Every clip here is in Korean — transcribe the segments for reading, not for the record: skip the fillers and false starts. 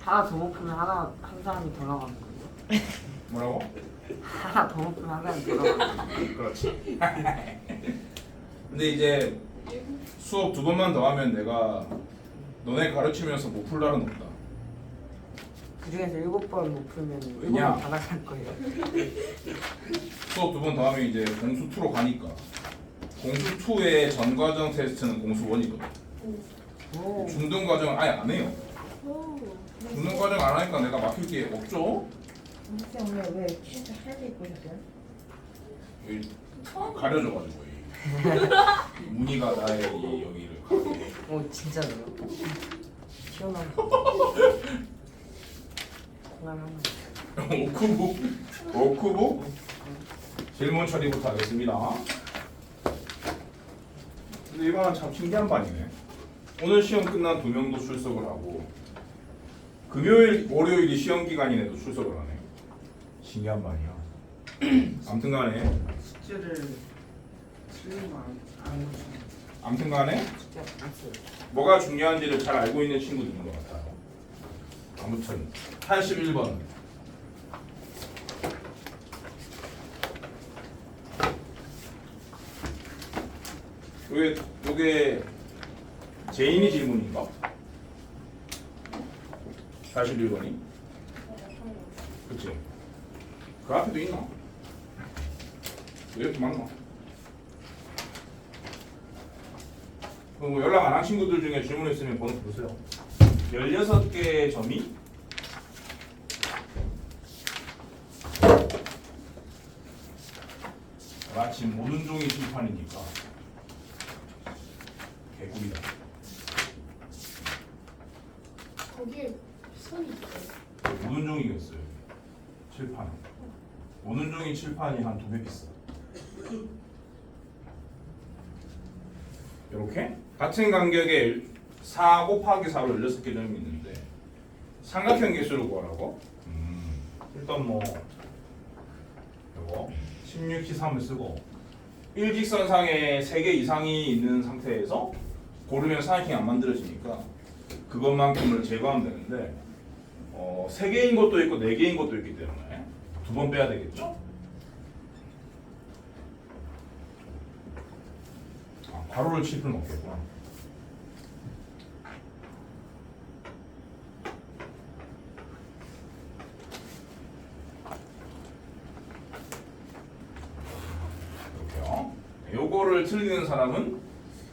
하나 더 높으면 한 사람이 더 나가는 거예요? 뭐라고? 하나 더 높으면 한 사람이 더 나가는 거예요? 그렇지. 근데 이제 수업 2번만 더 하면 내가 너네 가르치면서 못 풀 날은 없다. 그 중에서 7번 못 풀면 왜냐? 7번 다 나갈 거예요. 수업 2번 더 하면 이제 공수 2로 가니까 공수 2의 전 과정 테스트는 공수 1이거든. 오. 중등 과정 아예 안 해요. 중등 과정 안 하니까 내가 막힐 게 없죠. 선생님 오늘 왜 진짜 살도 입고 오셨어요? 여기 가려져가지고 이 무늬가 나의 이 여기를 가리게. 오 진짜로요? 시원한 거. 하나. 오크북 질문 처리부터 하겠습니다. 근데 이번은 참 신기한 반이네. 오늘 시험 끝난 2명도 출석을 하고 금요일, 월요일이 시험 기간인데도 출석을 하네. 신기한 반이야. 아무튼간에 숙제를 틀리면 안 고치는 아무튼간에 숙제 안 써요. 뭐가 중요한지를 잘 알고 있는 친구들인 것 같아요. 아무튼 81번 요게 제인이 질문인가? 41번이? 그치? 그 앞에도 있나? 왜 이렇게 많나? 그럼 뭐 연락 안 한 친구들 중에 질문 있으면 번호 보세요. 16개의 점이 마치 모든 종이 칠판이니까 개구리다. 거기에 선이 있어요. 모든 종이겠어요. 칠판. 모든 종이 칠판이 한 2배 비싸. 이렇게 같은 간격의 4 곱하기 4로 16개 점이 있는데 삼각형 개수를 구하라고? 일단 뭐 요거 16히3을 쓰고 일직선상에 3개 이상이 있는 상태에서 고르면 삼각형이 안 만들어지니까 그것만큼을 제거하면 되는데 3개인 것도 있고 4개인 것도 있기 때문에 2번 빼야 되겠죠? 괄호를 칠 필요는 없겠구나. 이렇게요. 요거를 틀리는 사람은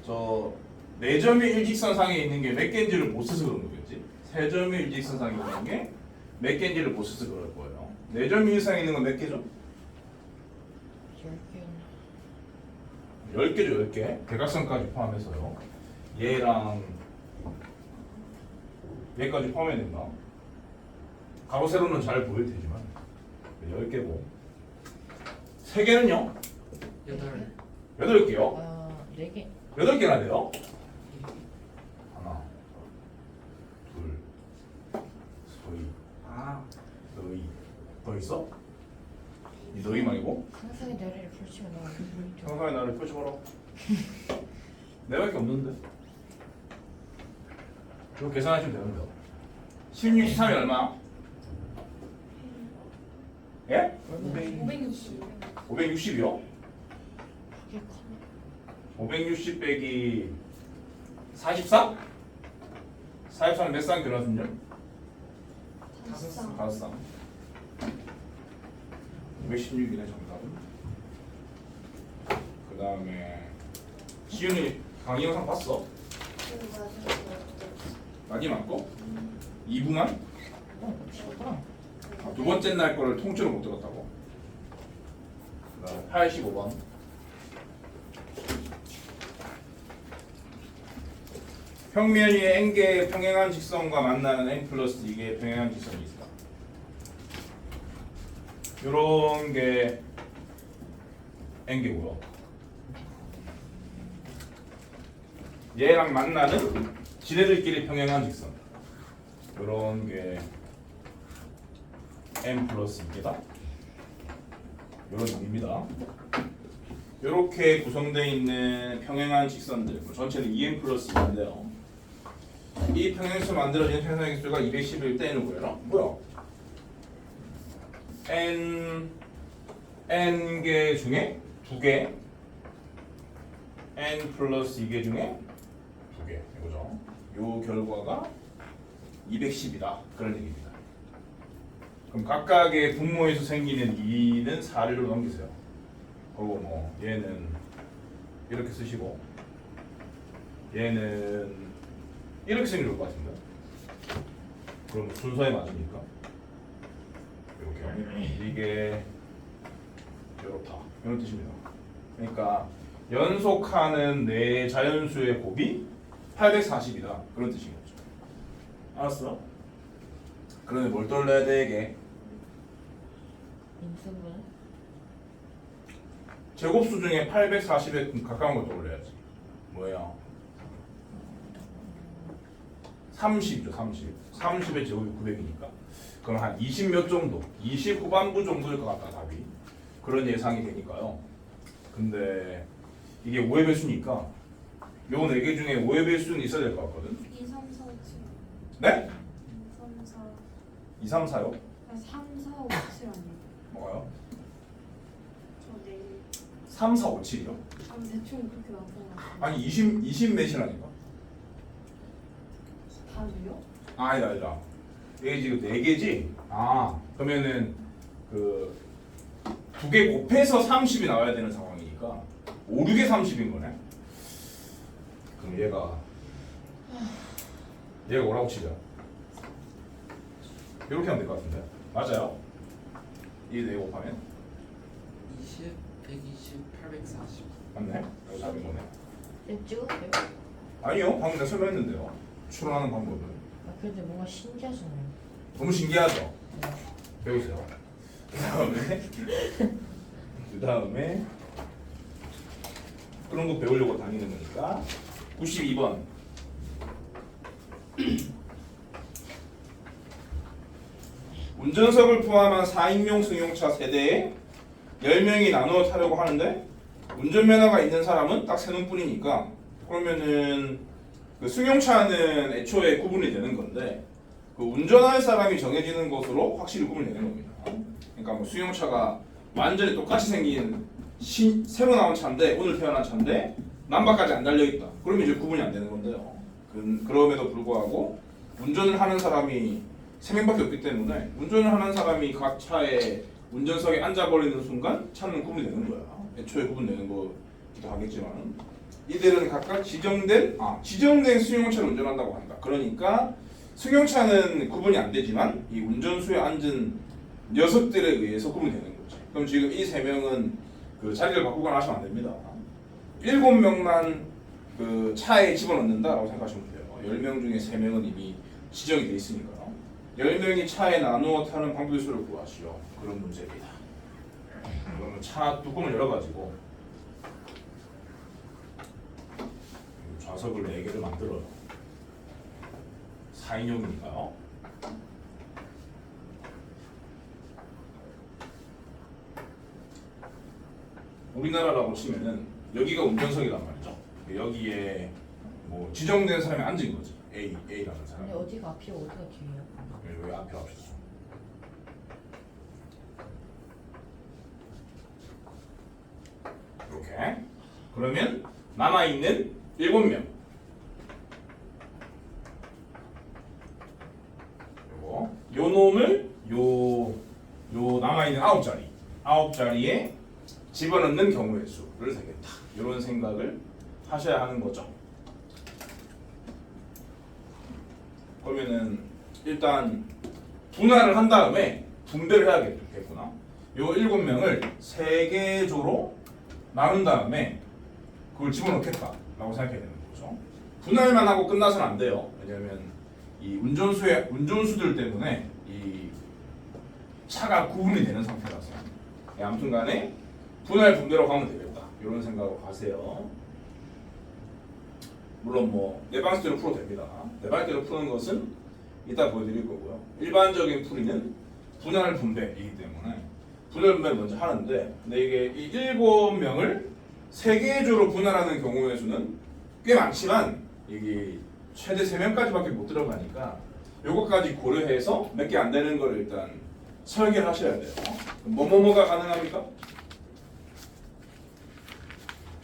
저 4점이 일직선상에 있는 게 몇 개인지를 못 써서 그런 거겠지. 3점이 일직선상에 있는 게 몇 개인지를 못 써서 그럴 거예요. 4점 이상에 있는 건 몇 개죠? 10개 10개죠, 10개. 대각선까지 포함해서요. 얘랑 얘까지 포함해야 된다. 가로 세로는 잘 보일 테지만 10개고 3개는요? 8개요? 4개 8개나 돼요? 하나, 둘, 소희, 아 너희. 더 있어? 이 너희 말고? 상상의 나래를 펼치면 나와 평소에 나를 펼쳐봐라. 내밖에 없는데. 이거 계산하시면 되는데. 16, 13이 얼마? 예? 560. 560이요? 그게 커 560 빼기 44? 44는 몇 쌍 결합순요? 5쌍. 5쌍. 516이네 정답은. 그 다음에 시윤이 강의 영상 봤어? 마지막 거? 2부만? 쉬웠다 2번째 날 거를 통째로 못 들었다고? 그 다음에 85번 평면 위에 n개의 평행한 직선과 만나는 n 플러스 2개의 평행한 직선이 있다. 요런 게 n개고요. 얘랑 만나는 지네들끼리 평행한 직선. 요런 게 n 플러스 2개다. 요런 의미입니다. 요렇게 구성되어 있는 평행한 직선들 전체는 2n 플러스 2인데요. 이 평행수 만들어진 평행수가 211 때 누구예요? 뭐야? n개 중에 2개 n 플러스 2개 중에 2개 이거죠. 요 결과가 210이다 그런 얘기입니다. 그럼 각각의 분모에서 생기는 2는 4를 넘기세요. 그리고 뭐 얘는 이렇게 쓰시고 얘는 이렇게 쓰면 좋을 것 같은데. 그럼 순서에 맞으니까 이렇게 이게 이렇다 이런 뜻입니다. 그러니까 연속하는 네 자연수의 곱이 840이다 그런 뜻인 거죠. 알았어? 그러면 뭘 떠올려야 돼 이게? 인수분. 제곱수 중에 840에 가까운 걸 떠올려야지. 뭐예요? 30이죠 30. 30의 제곱이 900이니까 그럼 한 20 몇 정도 20 후반부 정도일 것 같다 답이. 그런 예상이 되니까요. 근데 이게 5의 배수니까 요 4개 중에 5의 배수는 있어야 될 것 같거든. 2, 3, 4, 5, 7. 네? 3, 4. 2, 3, 4요? 3, 4, 5, 7 아니에요? 뭐가요? 저 내일. 3, 4, 5, 7이요? 대충 그렇게 나타나. 아니 20 몇이라니까? 다를요? 아니다. 이게 지금 4개지? 아 그러면은 그 2개 곱해서 30이 나와야 되는 상황이니까 5, 6에 30인 거네. 그럼 얘가 뭐라고 치자. 이렇게 하면 될 것 같은데. 맞아요? 이 4 곱하면 20, 120, 840. 맞네? 이거 잡은 거네. 네, 찍었대요? 아니요 방금 내가 설명했는데요. 추론하는 방법은 아, 근데 뭔가 신기하잖아요. 너무 신기하죠? 네. 배우세요. 그 다음에 그런 거 배우려고 다니는 거니까 92번 운전석을 포함한 4인용 승용차 세대에 10명이 나누어 타려고 하는데 운전면허가 있는 사람은 딱 3명뿐이니까 그러면은 그 승용차는 애초에 구분이 되는 건데 그 운전할 사람이 정해지는 것으로 확실히 구분이 되는 겁니다. 그러니까 뭐 수용차가 완전히 똑같이 생긴 새로 나온 차인데 오늘 태어난 차인데 남바까지 안 달려 있다. 그러면 이제 구분이 안 되는 건데요. 그럼에도 불구하고 운전을 하는 사람이 3명밖에 없기 때문에 운전을 하는 사람이 각 차에 운전석에 앉아버리는 순간 차는 구분이 되는 거야. 애초에 구분되는 거기도 하겠지만 이들은 각각 지정된 승용차를 운전한다고 한다. 그러니까 승용차는 구분이 안 되지만 이 운전수에 앉은 녀석들에 의해서 구분이 되는 거지. 그럼 지금 이 3명은 그 자리를 바꾸거나 하시면 안 됩니다. 7명만 그 차에 집어넣는다라고 생각하시면 돼요. 10명 중에 3명은 이미 지정이 돼 있으니까요. 10명이 차에 나누어 타는 방법의 수를 구하시오. 그런 문제입니다. 그러면 차 뚜껑을 열어가지고 좌석을 4개를 만들어요. 4인용이니까요. 우리나라라고 치면은 여기가 운전석이란 말이죠. 여기에 뭐 지정된 사람이 앉은 거지. A라는 사람. 근데 어디가 앞이고 어디가 뒤에요? 여기 앞에 합시다. 이렇게. 그러면 남아 있는 7명. 요 놈을 요 남아 있는 9자리에 집어넣는 경우의 수를 세겠다. 이런 생각을 하셔야 하는 거죠. 그러면은 일단 분할을 한 다음에 분배를 해야겠구나. 요 7명을 3개 조로 나눈 다음에 그걸 집어넣겠다라고 생각해야 되는 거죠. 분할만 하고 끝나서는 안 돼요. 왜냐하면 이 운전수들 때문에 이 차가 구분이 되는 상태라서. 아무튼간에 분할 분배로 가면 되겠다. 이런 생각으로 가세요. 물론 뭐 내 방식대로 풀어도 됩니다. 내 방식대로 푸는 것은 이따 보여드릴 거고요. 일반적인 풀이는 분할 분배이기 때문에 분할 분배를 먼저 하는데, 근데 이게 이 7명을 3개 조로 분할하는 경우의 수는 꽤 많지만 이게 최대 3명까지밖에 못 들어가니까 요거까지 고려해서 몇 개 안 되는 거를 일단 설계를 하셔야 돼요. 뭐뭐뭐가 가능합니까?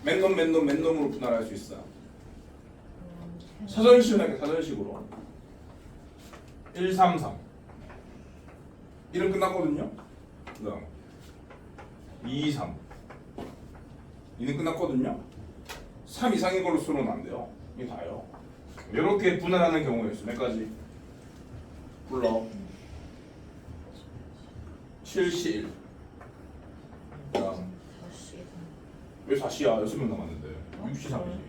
맨놈으로 분할할 수 있어. 사전식으로 할게. 사전식으로 1, 3, 3 1은 끝났거든요. 그 다음 2, 3 2는 끝났거든요. 3 이상인 걸로 수로는 안 돼요. 이게 다요. 이렇게 분할하는 경우였어. 몇 가지? 불러. 7시 1. 그다음 4시. 왜 4시야? 6명 남았는데 6시 3이지.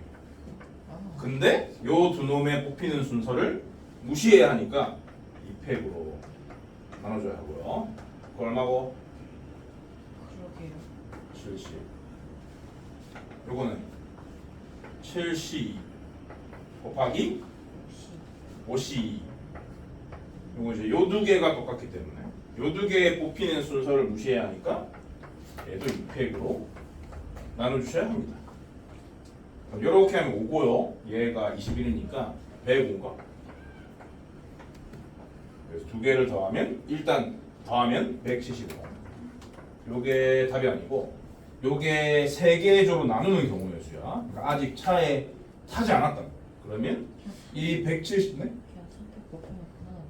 아, 근데 요 두 놈의 뽑히는 순서를 무시해야 하니까 2팩으로 나눠줘야 하고요. 그거 얼마고? 그러게요. 7시. 요거는 7시 곱하기 5시. 요거 이제 요 두 개가 똑같기 때문에 요 두 개의 뽑히는 순서를 무시해야 하니까 얘도 2팩으로 나눠주셔야 합니다. 요렇게 하면 5고요. 얘가 21이니까 105가. 그래서 두 개를 더하면 일단 더하면 175. 요게 답이 아니고 요게 세 개 조로 나누는 경우의 수야. 그러니까 아직 차에 타지 않았다. 그러면 이 170네? 그냥 선택 곱하면 끝나는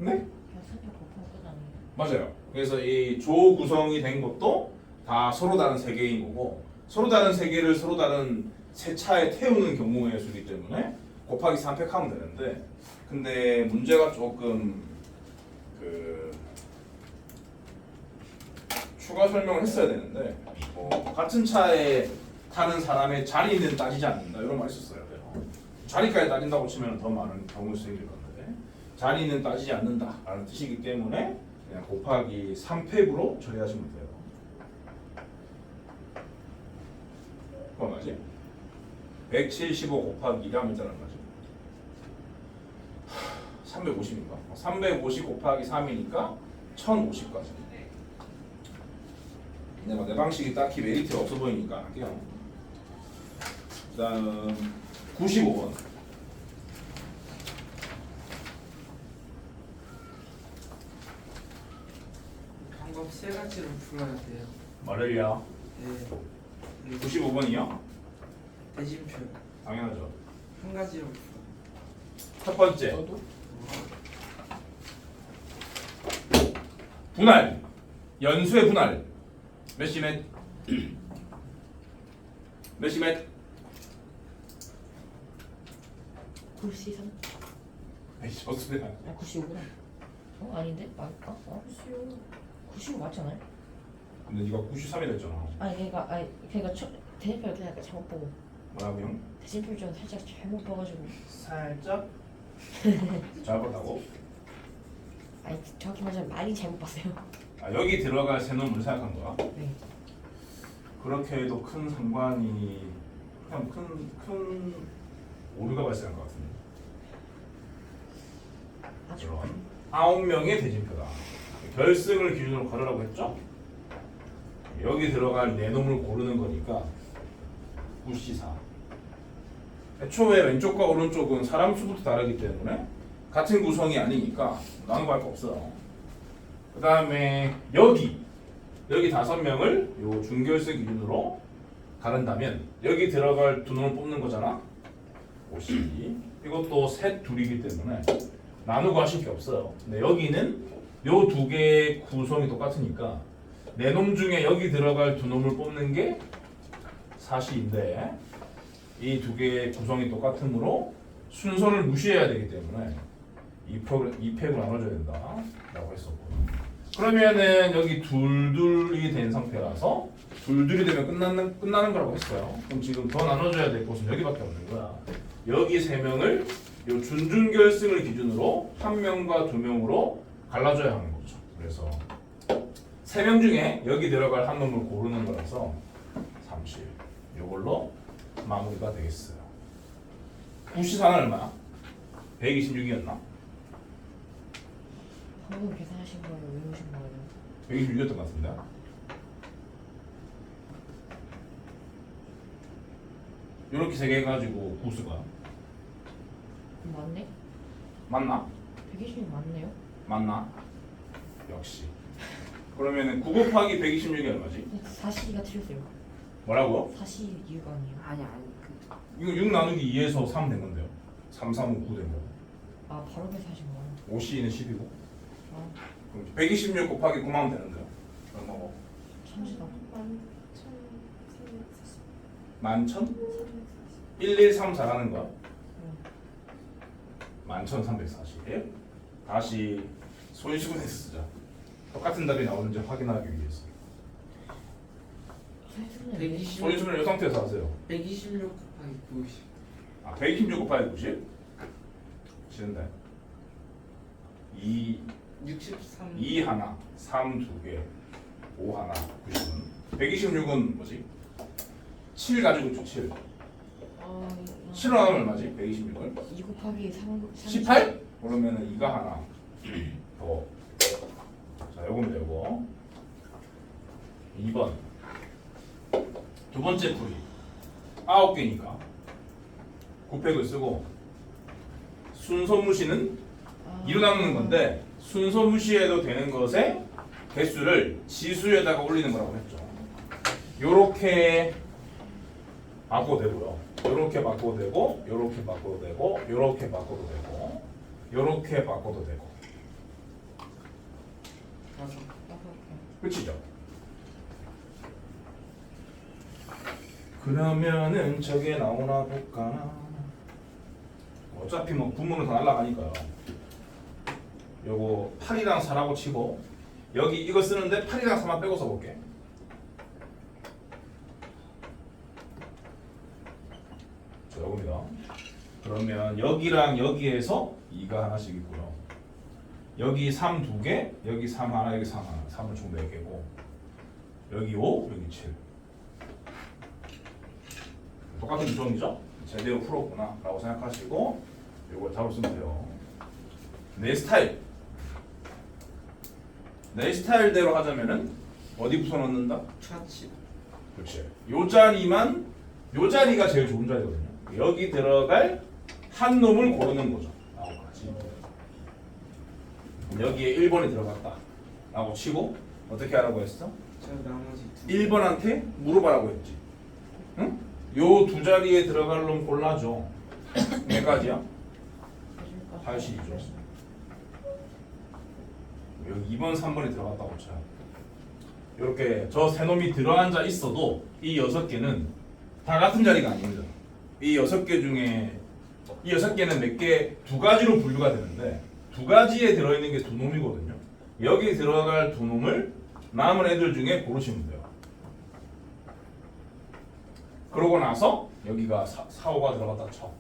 네? 그냥 선택 곱하면 끝 아니에요? 맞아요. 그래서 이 조 구성이 된 것도 다 서로 다른 세 개인 거고 서로 다른 세 개를 서로 다른 세 차에 태우는 경우의 수이기 때문에 곱하기 3팩 하면 되는데 근데 문제가 조금 그 추가 설명을 했어야 되는데 같은 차에 타는 사람의 자리는 따지지 않는다 이런 말 있었어요. 자리까지 따진다고 치면 더 많은 경우가 생길 건데 자리는 따지지 않는다라는 뜻이기 때문에 그냥 곱하기 3팩으로 처리하시면 돼요. 그건 맞지? 175 곱하기 2가 있다는 거지. 350인가? 350 곱하기 3이니까 1050까지. 근데 내 방식이 딱히 메리트가 없어 보이니까 할게요. 그 다음 95번. 방법 세 가지로 풀어야 돼요. 말을요. 네. 95번이요? 대진표 당연하죠. 한 가지로 풀어. 첫 번째 저도? 분할. 연수의 분할. 몇 시몇? 몇 시몇? 93? 에이 좋습니다. 아 95구나. 아닌데? 맞을까? 쉬워. 95 맞잖아요? 근데 네가 93이라 했잖아. 그러니까 대진표를 그냥 잘못 보고 뭐라고요? 대진표 좀 살짝 잘못 봐가지고 살짝 잘 봤다고? 아니 정확히 말하자면 많이 잘못 봤어요. 아 여기 들어갈 세 놈을 생각한 거야? 네. 그렇게 해도 큰 상관이 그냥 큰 오류가 발생한 것 같은데. 아주 이런 9명의 대진표다. 결승을 기준으로 가르라고 했죠? 여기 들어갈 네 놈을 고르는 거니까 9C4. 애초에 왼쪽과 오른쪽은 사람 수부터 다르기 때문에 같은 구성이 아니니까 나눠갈 거 없어요. 그 다음에 여기 5명을 요 준결승 기준으로 가른다면 여기 들어갈 두 놈을 뽑는 거잖아. 5C. 이것도 셋 둘이기 때문에 나누고 하실 게 없어요. 근데 여기는 요 두 개의 구성이 똑같으니까 네 놈 중에 여기 들어갈 두 놈을 뽑는 게 4시인데 이 두 개의 구성이 똑같으므로 순서를 무시해야 되기 때문에 2팩으로 나눠줘야 된다라고 했었고 그러면은 여기 둘둘이 된 상태라서 둘둘이 되면 끝나는 거라고 했어요. 그럼 지금 더 나눠줘야 될 곳은 여기밖에 없는 거야. 여기 3명을 요 준준결승을 기준으로 1명과 2명으로 갈라줘야 하는 거죠. 그래서 3명 중에 여기 들어갈 한 놈을 고르는 거라서 37 요걸로 마무리가 되겠어요. 94는 얼마야? 126이었나? 방금 계산하신 거예요? 외우신 거예요? 126이었던 것 같은데. 이렇게 3개 해가지고 구수가 맞네? 맞나? 120이 맞네요? 맞나? 역시. 그러면은 9 곱하기 126이 얼마지? 4시가 틀렸어요. 뭐라고요? 4시 이유가 아니에요. 아니 이거 6 나누기 2에서 3 된 건데요. 3, 3, 5, 9 된 거고. 아 바로 계산하신 거예요? 5C는 10이고. 아 그럼 126 곱하기 9만 되는데요. 얼마고? 참시다. 11,000? 340. 1, 1, 3, 4라는 거야. 응. 11,340. 다시 손수분해서 쓰자. 똑같은 답이 나오는지 확인하기 위해서. 손수분해 120 손수분을 이 상태에서 하세요. 126 곱하기 90 아, 126 곱하기 90? 치는데 2, 63 2 하나, 3 두 개, 5 하나, 90은 126은 뭐지? 7 가지고 있죠, 7. 7을 하면 얼마지? 126을? 2 곱하기 3 18? 그러면은 2가 하나 더. 자, 요겁니다, 요거. 2번. 두 번째 풀이. 9개니까. 곱백을 쓰고 순서 무시는 2로 나누는 건데 순서 무시해도 되는 것의 개수를 지수에다가 올리는 거라고 했죠. 요렇게 바꿔도 되고요. 요렇게 바꿔도 되고, 요렇게 바꿔도 되고, 요렇게 바꿔도 되고, 요렇게 바꿔도 되고. 다섯 끝이죠. 그러면은 저게 나오나 볼까? 어차피 뭐 분모는 다 날라가니까요. 요거 8이랑 4라고 치고 여기 이거 쓰는데 8이랑 4만 빼고 써볼게. 자, 요겁니다. 그러면 여기랑 여기에서 2가 하나씩 있고요. 여기 3 두 개, 여기 3 하나, 여기 3 하나. 3은 총 4개고 여기 5, 여기 7. 똑같은 유형이죠? 제대로 풀었구나 라고 생각하시고 이걸 답을 쓰면 돼요. 내 스타일. 내 스타일대로 하자면은 어디 붙여넣는다? 차치 그렇지. 요 자리만 요 자리가 제일 좋은 자리거든요. 여기 들어갈 한 놈을 고르는 거죠. 라고 하지. 여기에 1번이 들어갔다 라고 치고 어떻게 하라고 했어? 저 나머지 1번한테 물어봐라고 했지. 응? 요 두 자리에 들어갈 놈 골라줘. 몇 가지야? 80이죠. 여기 2번, 3번이 들어갔다고 쳐요. 이렇게 저 세 놈이 들어앉아 있어도 이 6개는 다 같은 자리가 아닙니다. 이 6개 중에 이 6개는 몇 개? 두 가지로 분류가 되는데 두 가지에 들어있는 게 두 놈이거든요. 여기 들어갈 두 놈을 남은 애들 중에 고르시면 돼요. 그러고 나서 여기가 4, 5가 들어갔다 쳐.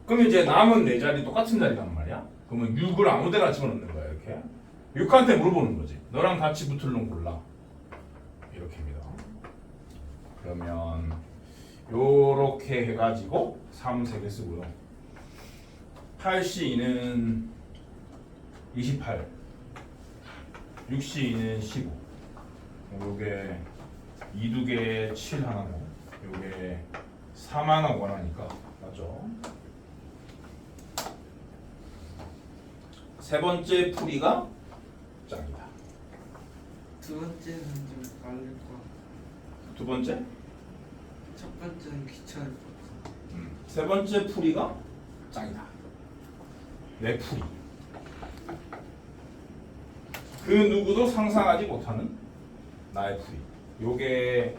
그럼 이제 남은 네 자리 똑같은 자리란 말이야. 그러면 6을 아무 데나 집어넣는 거야 이렇게. 6한테 물어보는 거지. 너랑 같이 붙을 놈 골라. 이렇게입니다. 그러면 요렇게 해가지고 3 3개 쓰고요. 8C는 28, 6C는 15. 요게 2 두 개 7 하나고 요게 3 하나 원하니까 맞죠? 세 번째 풀이가 짱이다. 두 번째는 좀 빠를 것 같고 두 번째? 첫 번째는 귀찮을 것 같고 세 번째 풀이가 짱이다. 내 풀이. 그 누구도 상상하지 못하는 나의 풀이. 요게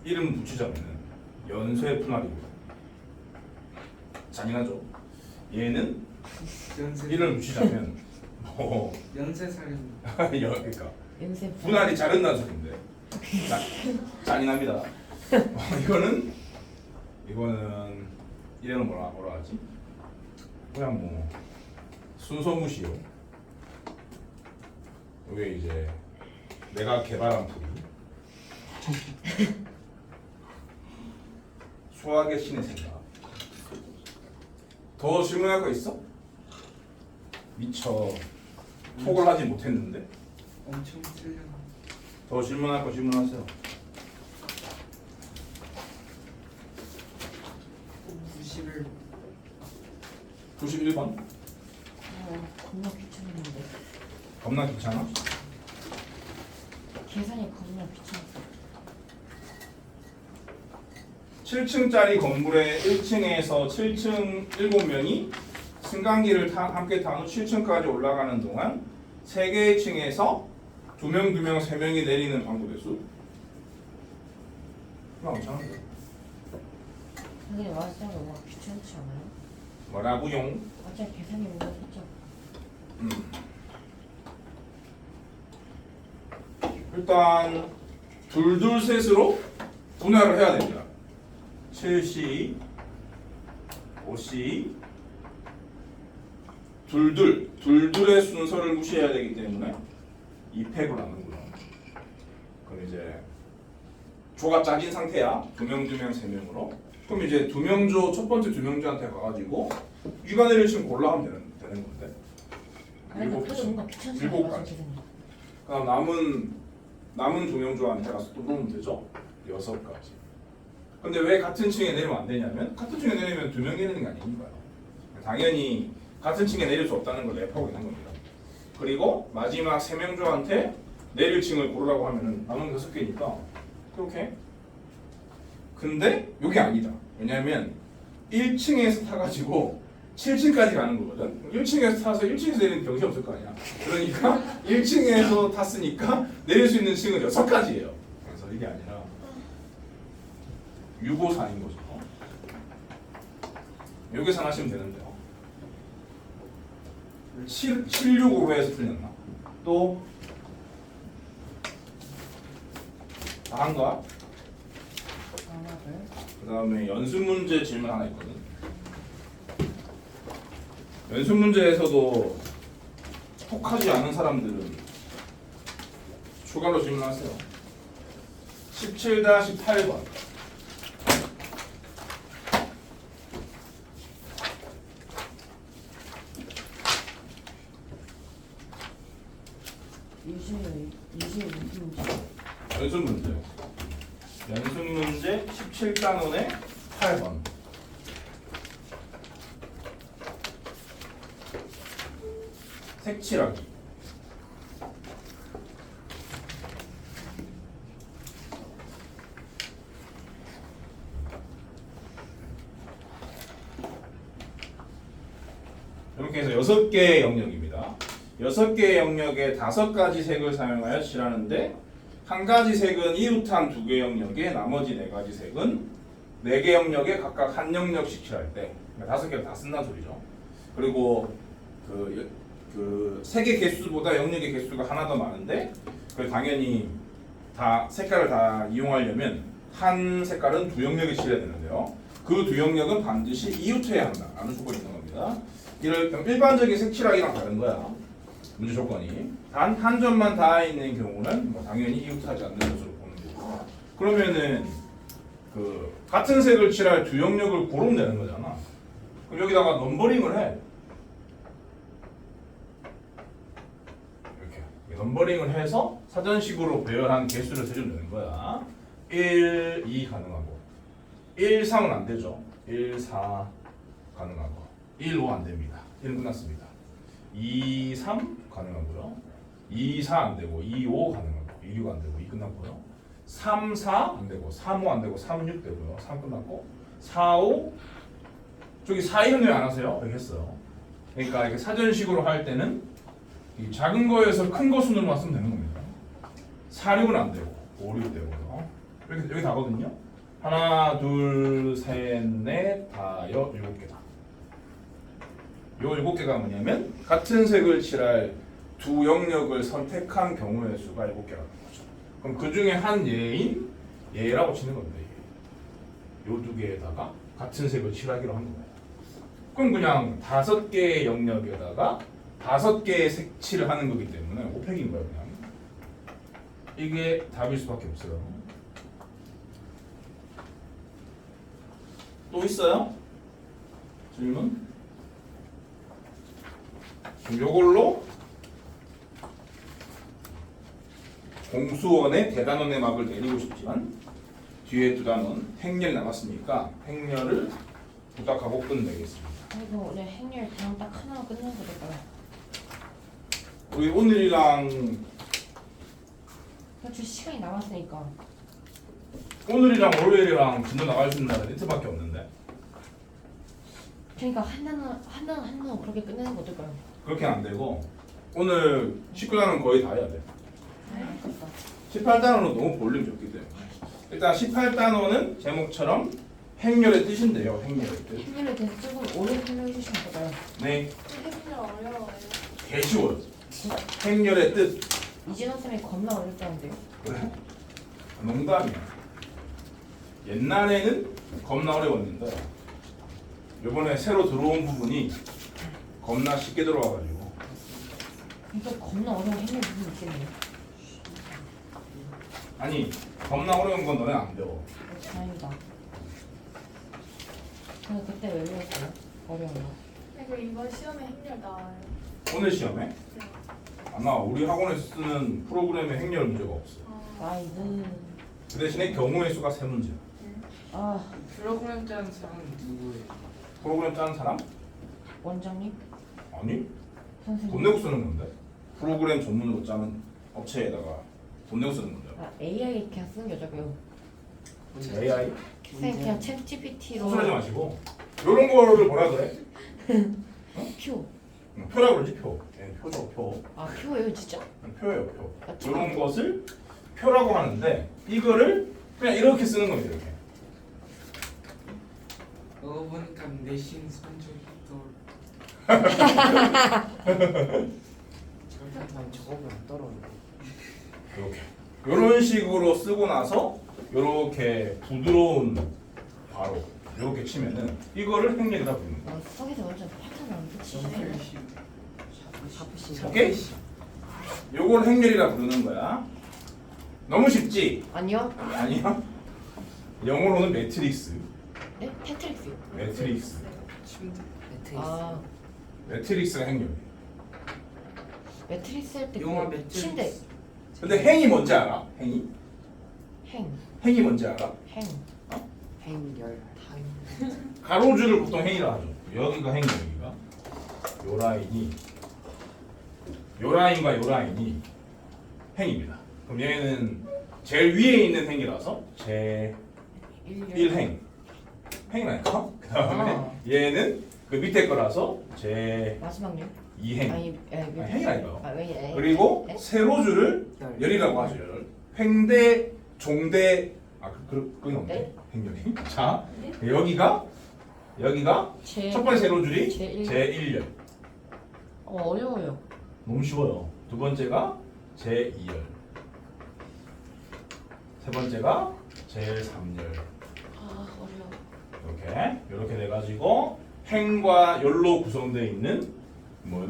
이름 붙이자면은 연쇄 분할이고요. 잔인하죠. 얘는 연세 이름을 붙이자면 뭐 연세살인 그러니까 연세 분할이 자른다는 소리인데 잔인합니다. 이거는 이래는 뭐라 하지? 그냥 뭐 순서 무시요. 이게 이제 내가 개발한 풀이. 수학의 신의 생각. 더 질문할 거 있어? 미처 톡을 하지 못했는데. 엄청 틀려 더 질문할 거 질문하세요. 90을 91번. 겁나 귀찮은데. 겁나 귀찮아? 계산이 겁나 귀찮았어. 7층짜리 건물의 1층에서 7층 7명이 승강기를 함께 탄 후 7층까지 올라가는 동안 3개의 층에서 2명, 2명, 3명이 내리는 방구 대수. 그럼 괜찮은데. 선생님 맞아요. 너무 귀찮지 않아요? 뭐라고요? 맞아요. 계산이 뭔가 살짝. 일단 둘둘셋으로 분할을 해야 됩니다. 7C, 5C, 둘둘의 순서를 무시해야 되기 때문에 2팩으로 나누고요. 그럼 이제 조가 짜진 상태야. 2명, 2명, 3명으로. 그럼 이제 2명조 첫 번째 2명조한테 가가지고 위가 내릴 층 골라 하면 되는 건데. 아니 그래도 뭔가 귀찮지 않아요? 일곱 맞아요. 가지. 계산이. 그럼 남은 2명조한테 가서 또 놓으면 되죠. 6가지. 근데 왜 같은 층에 내리면 안 되냐면 같은 층에 내리면 2명 내리는 게 아니니까요. 당연히 같은 층에 내릴 수 없다는 걸 랩하고 있는 겁니다. 그리고 마지막 3명조한테 내릴 층을 고르라고 하면은 남은 6개니까 그렇게. 근데 이게 아니다. 왜냐면 1층에서 타가지고 7층까지 가는 거거든. 1층에서 타서 1층에서 내리는 병신 없을 거 아니야. 그러니까 1층에서 탔으니까 내릴 수 있는 층은 6가지예요. 그래서 이게 아니라 654인 거죠. 요 계산하시면 되는데요. 765회에서 틀렸나? 또 다 한 거야? 하나를. 그 다음에 연습 문제 질문 하나 있거든. 연습 문제에서도 혹하지 않은 사람들은 추가로 질문하세요. 17-8번. 유심히 무슨 문제? 연습 문제. 연습 문제 17단원의 8번. 색칠하기. 이렇게 해서 6개의 영역입니다. 6개의 영역에 5가지 색을 사용하여 칠하는데 한 가지 색은 이웃한 2개 영역에 나머지 4가지 색은 4개 영역에 각각 한 영역씩 칠할 때 5개를 다 쓴다는 소리죠. 그리고 그 색의 개수보다 영역의 개수가 하나 더 많은데 그 당연히 다 색깔을 다 이용하려면 한 색깔은 2영역에 칠해야 되는데요. 그 2영역은 반드시 이웃해야 한다라는 조건이 있는 겁니다. 이럴 일반적인 색칠하기랑 다른 거야. 문제 조건이 단 한 점만 닿아 있는 경우는 뭐 당연히 이웃하지 않는 것으로 보는 거고. 그러면은 그 같은 색을 칠할 2영역을 고르면 되는 거잖아. 그럼 여기다가 넘버링을 해. 이렇게 넘버링을 해서 사전식으로 배열한 개수를 세주면 되는 거야. 1, 2 가능하고 1, 3은 안 되죠. 1, 4 가능하고 1, 5 안 됩니다. 1은 끝났습니다. 2, 3 가능하고요. 2, 4 안 되고 2, 5 가능하고 2, 6 안 되고 2 끝났고요. 3, 4 안 되고 3, 5 안 되고 3, 6 되고요. 3 끝났고 4, 5 저기 4, 1은 왜 안 하세요? 이렇게 했어요. 그러니까 이렇게 사전식으로 할 때는 이 작은 거에서 큰 거 순으로만 쓰면 되는 겁니다. 4, 6은 안 되고 5, 6 되고요. 여기 다거든요. 하나, 둘, 셋, 넷, 다섯, 7개다. 요 7개가 뭐냐면 같은 색을 칠할 2 영역을 선택한 경우의 수가 7개라는 거죠. 그럼 그 중에 한 예인 예라고 치는 겁니다. 이게. 요 2개에다가 같은 색을 칠하기로 한 거예요. 그럼 그냥 5개의 영역에다가 5개의 색칠을 하는 거기 때문에 5팩인 거예요. 그냥. 이게 답일 수밖에 없어요. 또 있어요? 질문? 요걸로 공수원의 대단원의 막을 내리고 싶지만 뒤에 2단원 행렬 남았으니까 행렬을 부탁하고 끝내겠습니다. 그리고 오늘 행렬 다음 딱 하나 끝내는 거 될까요? 우리 오늘이랑 그렇죠. 시간이 남았으니까. 오늘이랑 월요일이랑 진도 나갈 수 있는 날은 이틀밖에 없는데 그러니까 하나는 그렇게 끝내는 거 어떨까요? 그렇게는 안 되고 오늘 19단은 거의 다 해야 돼. 그러니까. 18단원은 너무 볼륨이 적기 때문에 일단 18단원은 제목처럼 행렬의 뜻인데요. 행렬의 뜻. 행렬에 대해서 조금 오래 설명해 주시면 어떨까요? 네, 행렬 어려워요. 개 쉬워요. 행렬의 뜻. 이진호 쌤이 겁나 어렵다는데요? 그래? 농담이야. 옛날에는 겁나 어려웠는데 이번에 새로 들어온 부분이 겁나 쉽게 들어와가지고 이거 겁나 어려운 행렬 부분 있겠네요. 아니 겁나 어려운 건 너네 안 배워. 다행이다. 저 그때 왜 배웠어요? 어려운 거. 그리고 이번 시험에 행렬 나와요. 오늘 시험에 네. 아마 우리 학원에서 쓰는 프로그램에 행렬 문제가 없어. 나이스. 그 대신에 경우의 수가 3문제. 아 프로그램 짜는 사람은 누구예요? 프로그램 짜는 사람? 원장님? 아니 선생님? 돈 내고 쓰는 건데. 프로그램 전문으로 짜는 업체에다가 돈 내고 쓰는 건데. 아 AI 그냥 쓰는 거죠. AI? 쌤 그냥 챗 GPT로 소설하지 마시고 이런 거를 뭐라 그래? 표. 표라고 그러지 표. 표죠 표. 아 표예요 진짜? 표예요 표. 아, 이런 것을 표라고 하는데 이거를 그냥 이렇게 쓰는 겁니다. 이렇게. 그거 보니까 내신 성적이 또 저렇게만 적으면 떨어져. 이렇게. 이런 식으로 쓰고 나서 이렇게 부드러운 바로 이렇게 치면은 이거를 행렬이라 부르는 거야. 수학에서 완전 파탄 붙이시네. 바쁘시죠? 오케이? 요걸 행렬이라 부르는 거야. 너무 쉽지? 아니요? 아니야. 영어로는 매트릭스. 네? 테트릭스요. 매트릭스. 침대 매트리스. 아 매트릭스가 행렬이야. 매트릭스 할 때 용어 그 매트릭스. 침대 근데 행이 뭔지 알아? 행이? 행 행이 뭔지 알아? 행열 타임. 가로줄을 보통 행이라 하죠. 여기가 행이 여기가. 요 라인이 요 라인과 요 라인이 행입니다. 그럼 얘는 제일 위에 있는 행이라서 제 1행 행이라니까. 그 다음에 아. 얘는 그 밑에 거라서 제 마지막요? 2행. 아니 행이라니까요. 왜? 그리고 세로줄을 열이라고 하죠. 열. 횡대, 종대, 그건 없네. 네? 행렬이. 자, 여기가 첫 번째 세로줄이 제1. 제1열. 어려워요. 너무 쉬워요. 두 번째가 제2열. 세 번째가 제3열. 아 어려워. 이렇게 돼가지고 행과 열로 구성되어 있는 뭐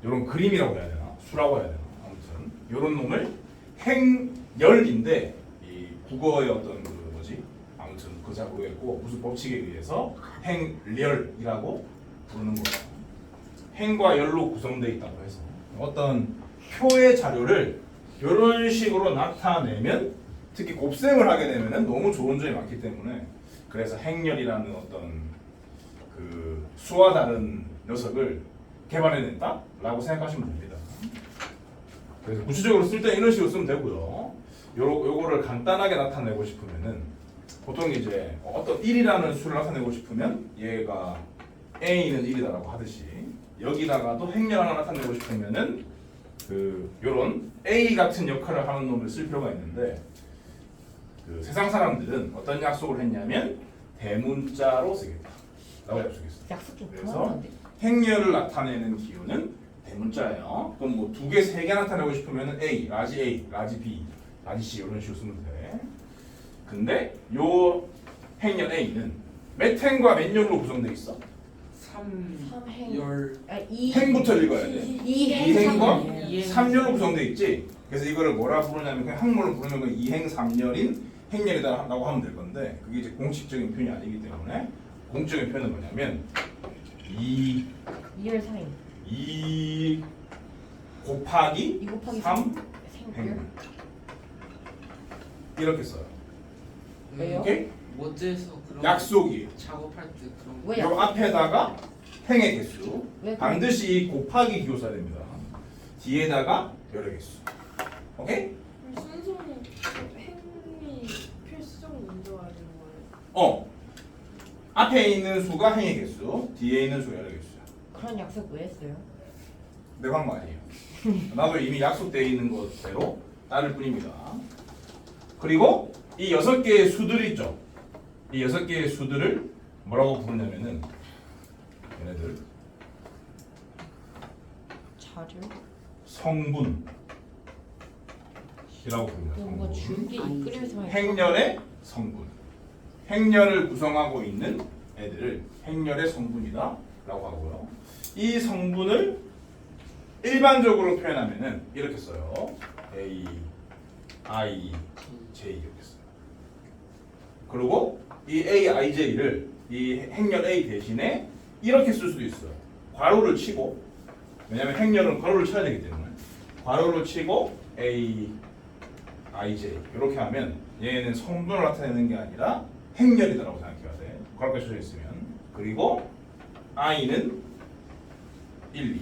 이런 그림이라고 해야 되나 수라고 해야 되나 아무튼 이런 놈을 행열인데 이 국어의 어떤 그 뭐지 아무튼 그 잘 모르겠고 무슨 법칙에 의해서 행렬이라고 부르는 거예요. 행과 열로 구성되어 있다고 해서 어떤 표의 자료를 이런 식으로 나타내면 특히 곱셈을 하게 되면 너무 좋은 점이 많기 때문에 그래서 행렬이라는 어떤 그 수와 다른 녀석을 개발해냈다라고 생각하시면 됩니다. 그래서 구체적으로 쓸 때 이런 식으로 쓰면 되고요. 요거를 간단하게 나타내고 싶으면은 보통 이제 어떤 1이라는 수를 나타내고 싶으면 얘가 A는 1이다라고 하듯이 여기다가도 행렬 하나 나타내고 싶으면은 그 요런 A 같은 역할을 하는 놈을 쓸 필요가 있는데 그 세상 사람들은 어떤 약속을 했냐면 대문자로 쓰겠다라고 약속했어요. 약속 좀 그래서 그만한데. 행렬을 나타내는 기호는 대문자예요. 그럼 뭐 2개, 3개 나타내고 싶으면 A, 라지 B, 라지 C 이런 식으로 쓰면 돼. 근데 요 행렬 A는 몇 행과 몇 열로 구성되어 있어? 3행. 열. 아 2. 행부터 읽어야 돼. 2행. 2행과 3열로 구성되어 있지. 그래서 이거를 뭐라 부르냐면 그냥 한문으로 부르면 그 2행 3열인 행렬이다라고 하면 될 건데 그게 이제 공식적인 표현이 아니기 때문에 공적인 표현은 뭐냐면 2 2열 3행. 2 곱하기 2 곱하기 3 3. 이렇게 써요. 왜요? 오케이? 모드에서 그런 약속이 작업할 때 그런 왜 요 앞에다가 행의 개수 왜 반드시 곱하기 기호사야 됩니다. 뒤에다가 열의 개수. 오케이? 그럼 순서는 행이 필수적으로 먼저 와야 되는 거예요? 앞에 있는 수가 행의 개수, 뒤에 있는 수가 열의 개수야. 그런 약속 왜 했어요? 내가 한 거 아니에요. 나도 이미 약속되어 있는 것대로 따를 뿐입니다. 그리고 이 6개의 수들 있죠. 이 6개의 수들을 뭐라고 부르냐면은 얘네들 자료? 성분이라고 부릅니다. 뭔가 성분. 줄기 이끌면서 행렬의 성분. 행렬을 구성하고 있는 애들을 행렬의 성분이다라고 하고요. 이 성분을 일반적으로 표현하면은 이렇게 써요. A, I, J 이렇게 써요. 그리고 이 A, I, J를 이 행렬 A 대신에 이렇게 쓸 수도 있어요. 괄호를 치고, 왜냐하면 행렬은 괄호를 쳐야 되기 때문에 괄호를 치고 A, I, J 이렇게 하면 얘는 성분을 나타내는 게 아니라 행렬이다라고 생각해야 돼. 괄호가 쳐져 있으면. 그리고 I는 1, 2,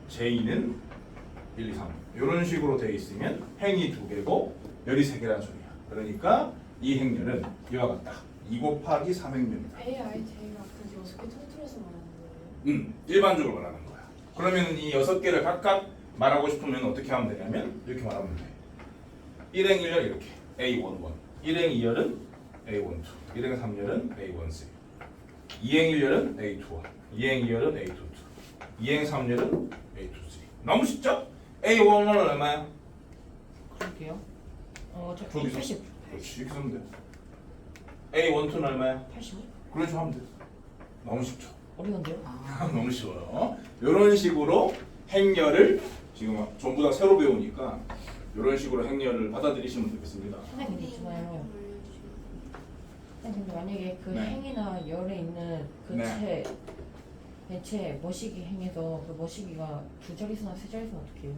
J는 1, 2, 3 이런 식으로 되어 있으면 행이 2개고 열이 3개라는 소리야. 그러니까 이 행렬은 이와 같다. 2 곱하기 3행렬이다. A, I, J가 그 6개 통틀어서 말하는 거예요? 일반적으로 말하는 거야. 그러면 이 6개를 각각 말하고 싶으면 어떻게 하면 되냐면 이렇게 말하면 돼. 1행 1열 이렇게 A11 1행 2열은 A12 1행 3열은 A13 2행 1열은 A21 2행 2열은 A22 2행 3열은 A23 너무 쉽죠? A11은 얼마야? 그럴게요. 저 저기서. 80. 그렇지 이렇게 쓰면 돼. A12는 얼마야? 85? 그런 식으로 하면 돼. 너무 쉽죠? 어려운데요? 너무 쉬워요. 이런 식으로 행렬을 지금 전부 다 새로 배우니까 이런 식으로 행렬을 받아들이시면 되겠습니다. 선생님 있잖아요. 근데 만약에 그 네. 행이나 열에 있는 그 네. 대체 머시기 행에서 그 머시기가 2자릿수나 3자릿수는 어떻게 해요?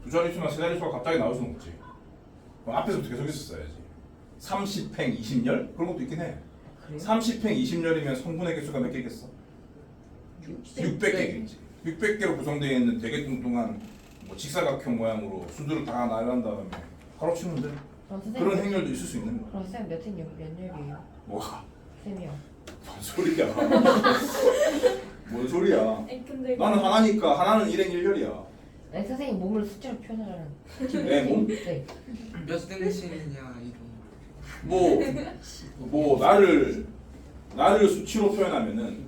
2자릿수나 3자릿수가 갑자기 나올 수는 없지. 그럼 앞에서부터 계속 있었어야지. 30행 20열? 그런 것도 있긴 해. 그래요? 30행 20열이면 성분의 개수가 몇 개겠어? 600개겠지. 600개로 구성되어 있는 되게 뚱뚱한 뭐 직사각형 모양으로 수들을 다 나열한 다음에 가로치면 돼. 그럼 선생님 그런 행렬도 있을 수 있는 거야. 그럼 쌤 몇 행이요? 몇 열이에요? 뭐가? 쌤이요. 뭔 소리야? 뭔 소리야? 아니 근데 나는 하나니까 하나는 1행 1열이야. 아니 선생님 몸을 숫자로 표현하라는. 내 몸? 네. 몇 등신이냐 이런 뭐 나를 수치로 표현하면은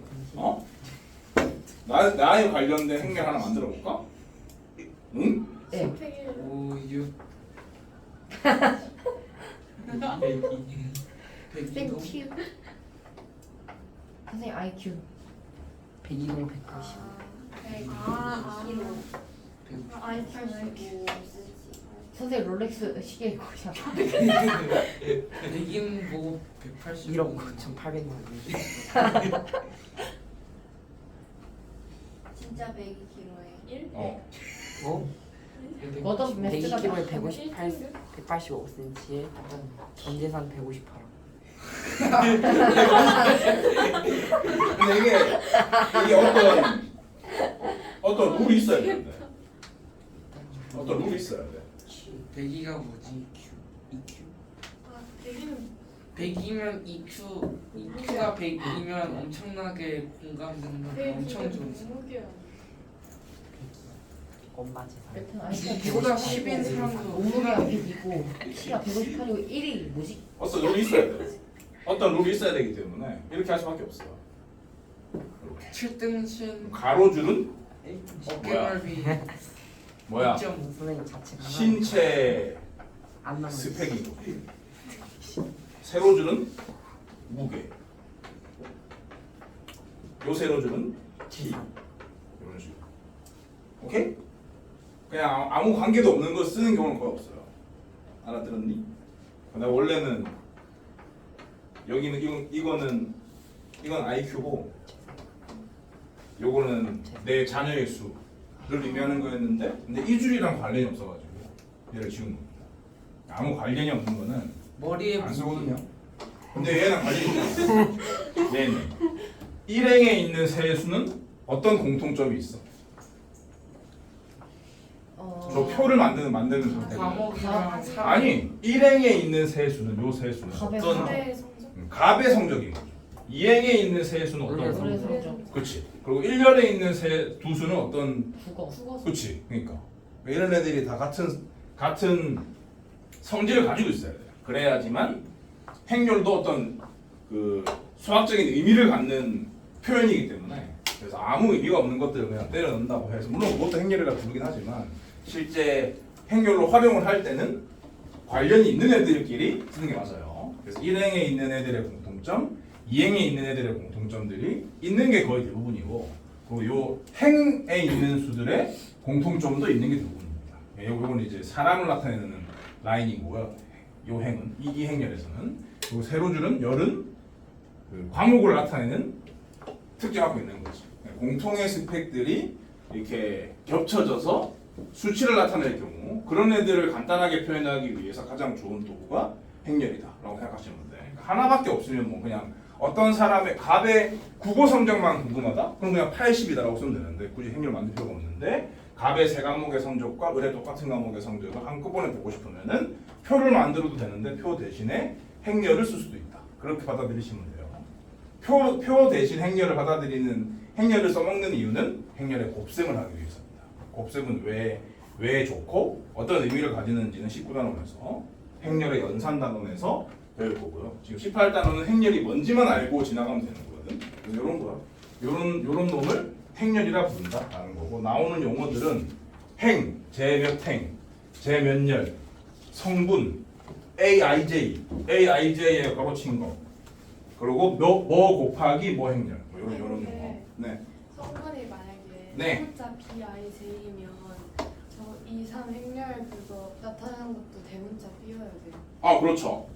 나에 관련된 행렬 하나 만들어 볼까? 응? 네. 10팩일 5, 6 102 땡큐. 선생님 IQ 120, 190. 아이 85 선생님 롤렉스 시계 고르셔. 100인 뭐 180 1억 9,800만 원. 진짜 102kg에 1? 어. 뭐? 워더 매스가 120kg에 185cm에 전재산 158원. 근데 이게 어떤 룰이 있어야 되는데. 어떤 룰이 있어야 돼. 100이가 뭐지? EQ. 아 100이는 100이면 EQ가 100이면 엄청나게 공감되는 건 엄청 좋은 무게야. 엄마 재산. 여튼 아이큐가 보다 158이고 10인 사람도 몸무게가 100이고 키가 158이고 1이 뭐지? 어떤 룰이 있어야 돼. 어떤 룰이 있어야 되기 때문에 이렇게 할 수밖에 없어. 이렇게. 7등신 가로줄은 어깨 뭐야? 넓이 뭐야? 2.5 선생님 자체가 신체 안 맞는 스펙이고 세로줄은 무게 요 세로줄은 키 재산. 이런 식으로 오케이? 그냥 아무 관계도 없는 거 쓰는 경우는 거의 없어요. 알아들었니? 근데 원래는 여기는 이건 IQ고 요거는 내 자녀의 수를 의미하는 거였는데 근데 이 줄이랑 관련이 없어가지고 얘를 지운 겁니다. 아무 관련이 없는 거는 머리에 안 쓰거든요. 근데 얘는 관련이 있잖아. 얘는 일행에 있는 세수는 어떤 공통점이 있어? 저 표를 만드는 상태. 과목이랑 사람. 아니 일행에 있는 세수는 요 세수는 갑의 어떤 성적. 네 성적. 갑의 성적인 거죠. 이행에 있는 세수는 어떤 올해 성적? 올해 성적. 그렇지. 그리고 일렬에 있는 두 수는 어떤? 국어. 국어. 그렇지. 그러니까 이런 애들이 다 같은 성질을 가지고 있어야 돼요. 그래야지만 행렬도 어떤 그 수학적인 의미를 갖는 표현이기 때문에 그래서 아무 의미가 없는 것들을 그냥 때려 넣는다고 해서 물론 그것도 행렬이라 부르긴 하지만 실제 행렬로 활용을 할 때는 관련이 있는 애들끼리 쓰는 게 맞아요. 그래서 일행에 있는 애들의 공통점, 이행에 있는 애들의 공통점들이 있는 게 거의 대부분이고 그리고 요 행에 있는 수들의 공통점도 있는 게 대부분입니다. 요건 이제 사람을 나타내는 라인이고요. 요 행은 이 행렬에서는 그리고 세로줄은 열은 그 과목을 나타내는 특징을 갖고 있는 거지. 공통의 스펙들이 이렇게 겹쳐져서 수치를 나타낼 경우 그런 애들을 간단하게 표현하기 위해서 가장 좋은 도구가 행렬이다라고 생각하시면 돼. 그러니까 하나밖에 없으면 뭐 그냥 어떤 사람의 갑의 국어 성적만 궁금하다? 그럼 그냥 80이다라고 쓰면 되는데 굳이 행렬 만들 필요가 없는데 갑의 세 과목의 성적과 을의 똑같은 과목의 성적을 한꺼번에 보고 싶으면은 표를 만들어도 되는데 표 대신에 행렬을 쓸 수도 있다. 그렇게 받아들이시면 돼요. 표 대신 행렬을 받아들이는 행렬을 써먹는 이유는 행렬의 곱셈을 하기 위해서입니다. 곱셈은 왜 좋고 어떤 의미를 가지는지는 19단원에서 행렬의 연산단원에서 배울 거고요. 지금 18단원은 행렬이 뭔지만 알고 지나가면 되는 거거든. 그래서 이런 거야. 요런 놈을 행렬이라 부른다라는 거고 나오는 용어들은 행, 제몇 행, 제몇 열, 성분, AIJ에 가로친 거. 그리고 뭐 곱하기 뭐 행렬. 뭐 요런 용어. 네. 성분이 만약에 네. 대문자 BIJ면 저 이상 행렬 그거 나타나는 것도 대문자 띄워야 돼요. 아 그렇죠.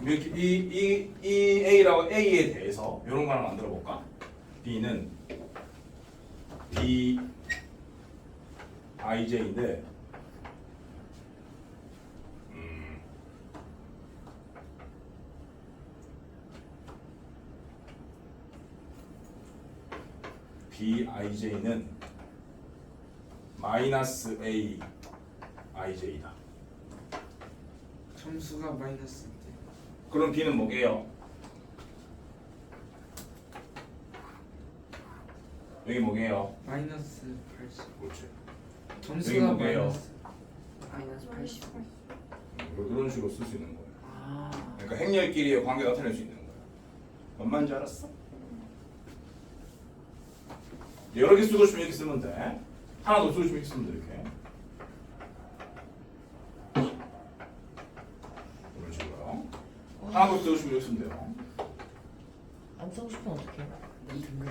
이렇게 이 A라고 A에 대해서 이런 거 하나 만들어 볼까? B는 B IJ인데 BIJ는 마이너스 A IJ다. 점수가 마이너스. 그럼 B는 뭐게요? 여기 뭐게요? 마이너스 80. 그렇지. 여기 점수가 뭐게요? 마이너스. 마이너스 80. 이런 식으로 쓸 수 있는 거예요. 아. 그러니까 행렬끼리의 관계가 나타낼 수 있는 거예요. 뭔 말인지 알았어? 여러 개 쓰고 싶으면 이렇게 쓰면 돼. 하나 더 쓰고 싶으면 이렇게 쓰면 돼. 이렇게. 이런 식으로요. 하나 더 쓰고 싶으면 이렇게 쓰면 돼요. 안 쓰고 싶으면 어떡해요?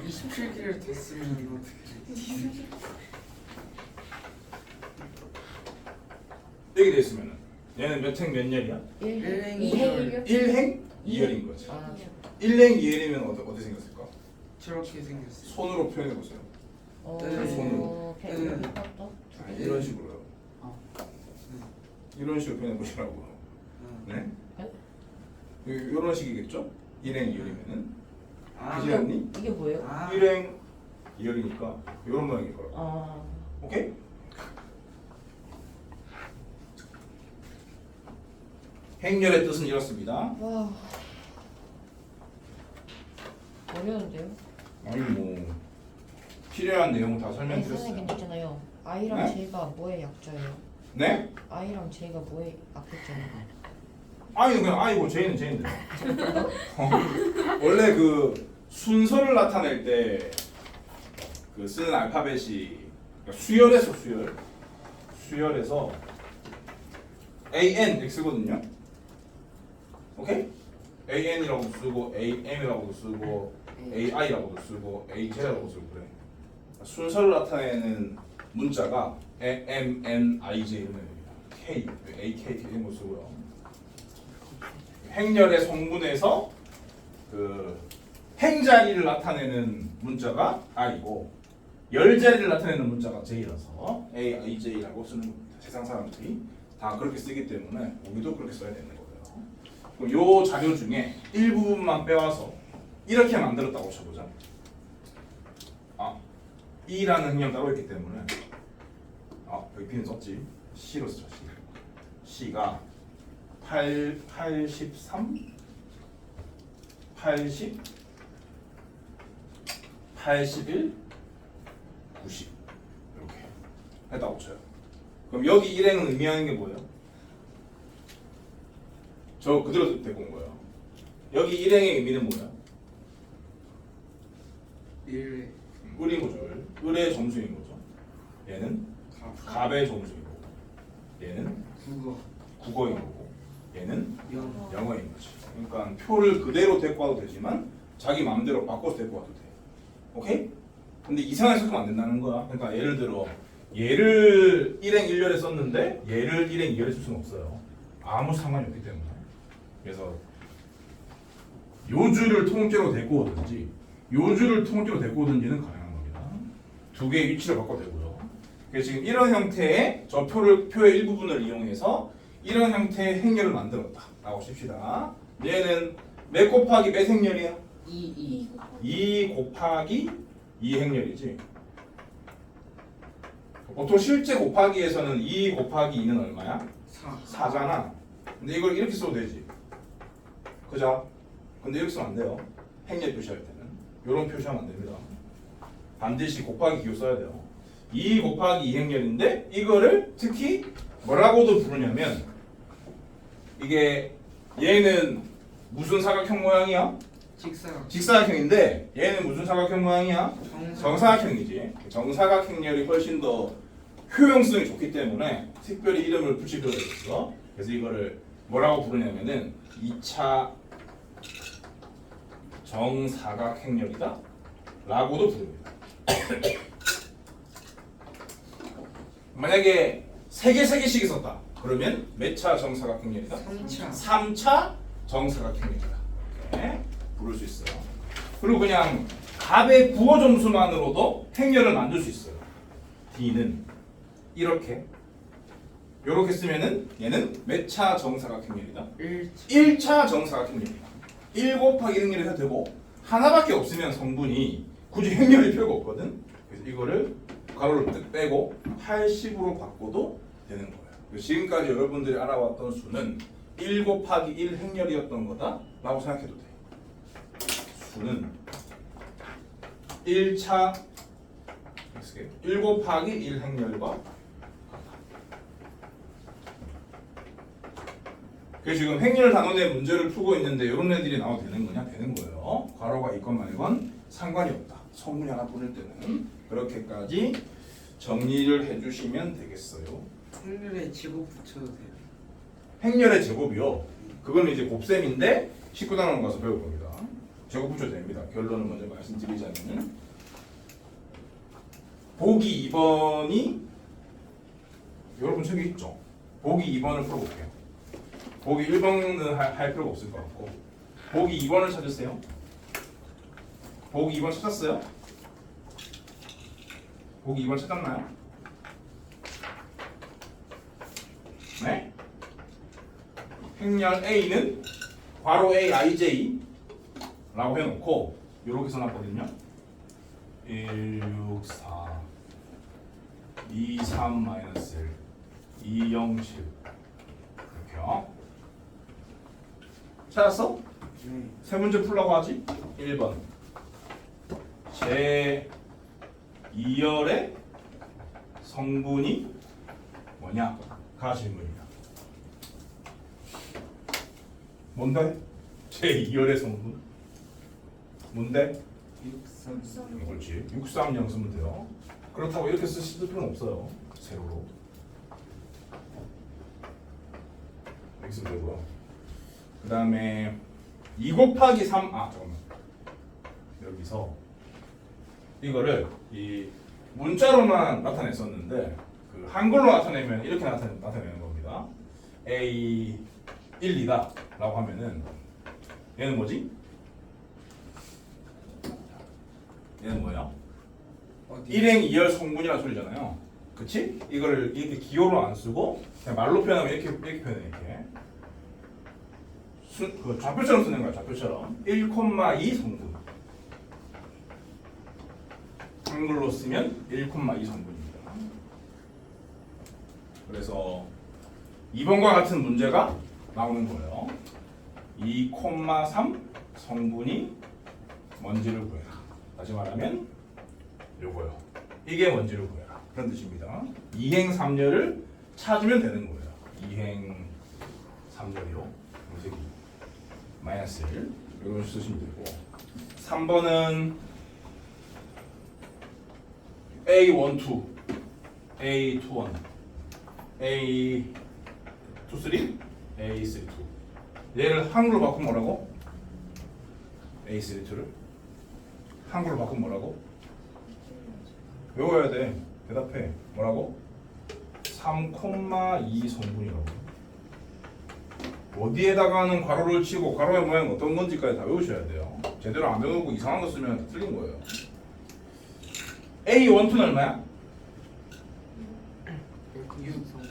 27개를 다 쓰면 어떻게? 이렇게 돼 있으면은 얘는 몇 행 몇 열이야? 1행, 일행. 2행, 1행 2열인 거지. 아, 1행 2열이면 어떻게 생겼을까? 저렇게 생겼어. 손으로 표현해 보세요. 손으로. 배를 깎다? 이런 식으로요. 아. 이런 식으로 표현해 보시라고요. 응. 네? 이런 식이겠죠? 1행 2열이면은 아. 그지 않니? 이게 뭐예요? 아. 1행 2열이니까 이런 모양일 거라고. 아, 오케이? 행렬의 뜻은 이렇습니다. 와, 어려운데요? 아니 뭐 필요한 내용 다 아니 설명드렸어요. 선생님 괜찮잖아요. I랑 네? J가 뭐의 약자예요? 네? I랑 J가 뭐의 약자잖아요. 아니 그냥 아이고 J는 원래 그 순서를 나타낼 때 그 쓰는 알파벳이 그러니까 수열에서 AN X거든요. 오케이? AN이라고 쓰고 AM이라고 쓰고 AI라고도 쓰고 AJ라고 쓰고 그래. 순서를 나타내는 문자가 M, N, I, J 이런 애입니다. K, A, K 이런 거 쓰고요. 행렬의 성분에서 그 행자리를 나타내는 문자가 I고 열자리를 나타내는 문자가 J라서 A, I, J라고 쓰는 겁니다. 세상 사람들이 다 그렇게 쓰기 때문에 우리도 그렇게 써야 되는 거예요. 그럼 요 자료 중에 일부분만 빼와서 이렇게 만들었다고 쳐보자. 아, E라는 행렬 따로 있기 때문에 여기 B는 썼지. C로 쓰자. C가 83, 80, 81, 90 이렇게 했다고 쳐요. 그럼 여기 일행은 의미하는 게 뭐예요? 저 그대로 데리고 온 거예요. 여기 일행의 의미는 뭐야? 1 을인 거죠. 을의 점수인 거죠. 얘는 갑의 점수인 거고, 얘는 국어 국어인 거고, 얘는 영어 영어인 거지. 그러니까 표를 그대로 데리고 와도 되지만 자기 마음대로 바꿔서 데리고 와도 돼. 오케이? 근데 이상하게 섞으면 안 된다는 거야. 그러니까 예를 들어 얘를 1행 1열에 썼는데 얘를 1행 2열에 쓸 수는 없어요. 아무 상관이 없기 때문에. 그래서 요 줄을 통째로 데리고 오든지 요 줄을 통째로 데리고 오든지는 가능한 겁니다. 두 개의 위치를 바꿔도 되고요. 그래서 지금 이런 형태의 저 표의 일부분을 이용해서 이런 형태의 행렬을 만들었다 라고 칩시다. 얘는 몇 곱하기 몇 행렬이야? 2 2 곱하기 2 행렬이지. 보통 실제 곱하기에서는 2 곱하기 2는 얼마야? 4 4잖아. 근데 이걸 이렇게 써도 되지. 그죠? 근데 이렇게 쓰면 안 돼요. 행렬 표시할 때는. 이런 표시하면 안 됩니다. 반드시 곱하기 기호 써야 돼요. 2 곱하기 2 행렬인데 이거를 특히 뭐라고도 부르냐면 이게 얘는 무슨 사각형 모양이야? 직사각형인데 얘는 무슨 사각형 모양이야? 정사각형이지. 정사각 행렬이 훨씬 더 효용성이 좋기 때문에 특별히 이름을 붙일 필요가 있어. 그래서 이거를 뭐라고 부르냐면은 2차 정사각 행렬이다 라고도 부릅니다. 만약에 3개씩 있었다 그러면 몇 차 정사각 행렬이다? 3차 3차 정사각 행렬이다 이렇게 부를 수 있어요. 그리고 그냥 갑의 부호 점수만으로도 행렬을 만들 수 있어요. D는 이렇게 쓰면은 얘는 몇 차 정사각 행렬이다? 1차 정사각 행렬이다. 1 곱하기 행렬이 해도 되고 하나밖에 없으면 성분이 굳이 행렬일 필요가 없거든. 그래서 이거를 가로를 뜩 빼고 80으로 바꿔도 되는 거예요. 그래서 지금까지 여러분들이 알아왔던 수는 1 곱하기 1 행렬이었던 거다 라고 생각해도 돼. 수는 1차 1 곱하기 1 행렬과 그래서 지금 행렬 단원의 문제를 풀고 있는데 이런 애들이 나와도 되는 거냐? 되는 거예요. 괄호가 있건 말건 상관이 없다. 성분이 하나 보낼 때는 그렇게까지 정리를 해주시면 되겠어요. 행렬에 제곱 붙여도 돼요. 행렬의 제곱이요. 그거는 이제 곱셈인데 19단원 가서 배울 겁니다. 제곱 붙여도 됩니다. 결론을 먼저 말씀드리자면 보기 2번이 여러분 책에 있죠? 보기 2번을 풀어볼게요. 보기 1번은 할 필요가 없을 것 같고 보기 2번을 찾으세요. 보기 2번 찾았어요? 보기 2번 찾았나요? 네? 행렬 A는 괄호 A, IJ 라고 해놓고 이렇게 써놨거든요. 1, 6, 4 2, 3, 마이너스 1 2, 0, 7 이렇게요. 찾았어? 네. 세 문제 풀라고 하지? 1번 제 2열의 성분이 뭐냐? 가 질문이야. 뭔데? 제 2열의 성분? 뭔데? 63 그렇지. 630 쓰면 돼요. 그렇다고 이렇게 쓰실 필요는 없어요. 세로로. 이렇게 쓰면 되고요. 그 다음에 2 곱하기 3, 잠깐만. 여기서 이거를 이 문자로만 나타냈었는데 그 한글로 나타내면 이렇게 나타내는 겁니다. A 1, 2다 라고 하면은 얘는 뭐지? 얘는 뭐야? 1행 2열 성분이라는 소리잖아요. 그치? 이거를 이렇게 기호로 안 쓰고 그냥 말로 표현하면 이렇게 표현해. 이렇게 그 좌표처럼 쓰는 거야. 좌표처럼 1,2 성분. 한글로 쓰면 1,2 성분입니다. 그래서 2번과 같은 문제가 나오는 거예요. 2,3 성분이 뭔지를 구해라. 다시 말하면 요거요. 이게 뭔지를 구해라. 그런 뜻입니다. 이행삼열을 찾으면 되는 거예요. 이행삼열이요. 검색이 마이너스 1 이런 식으로 쓰시면 되고 3번은 A12 A21 A23 A32 얘를 한글로 바꾸면 뭐라고? A32를 한글로 바꾸면 뭐라고? 외워야 돼. 대답해. 뭐라고? 3,2 성분이라고. 어디에다가는 괄호를 치고 괄호의 모양이 어떤 건지까지 다 외우셔야 돼요. 제대로 안 외우고 이상한 거 쓰면 다 틀린 거예요. A12는 얼마야? 6 성분.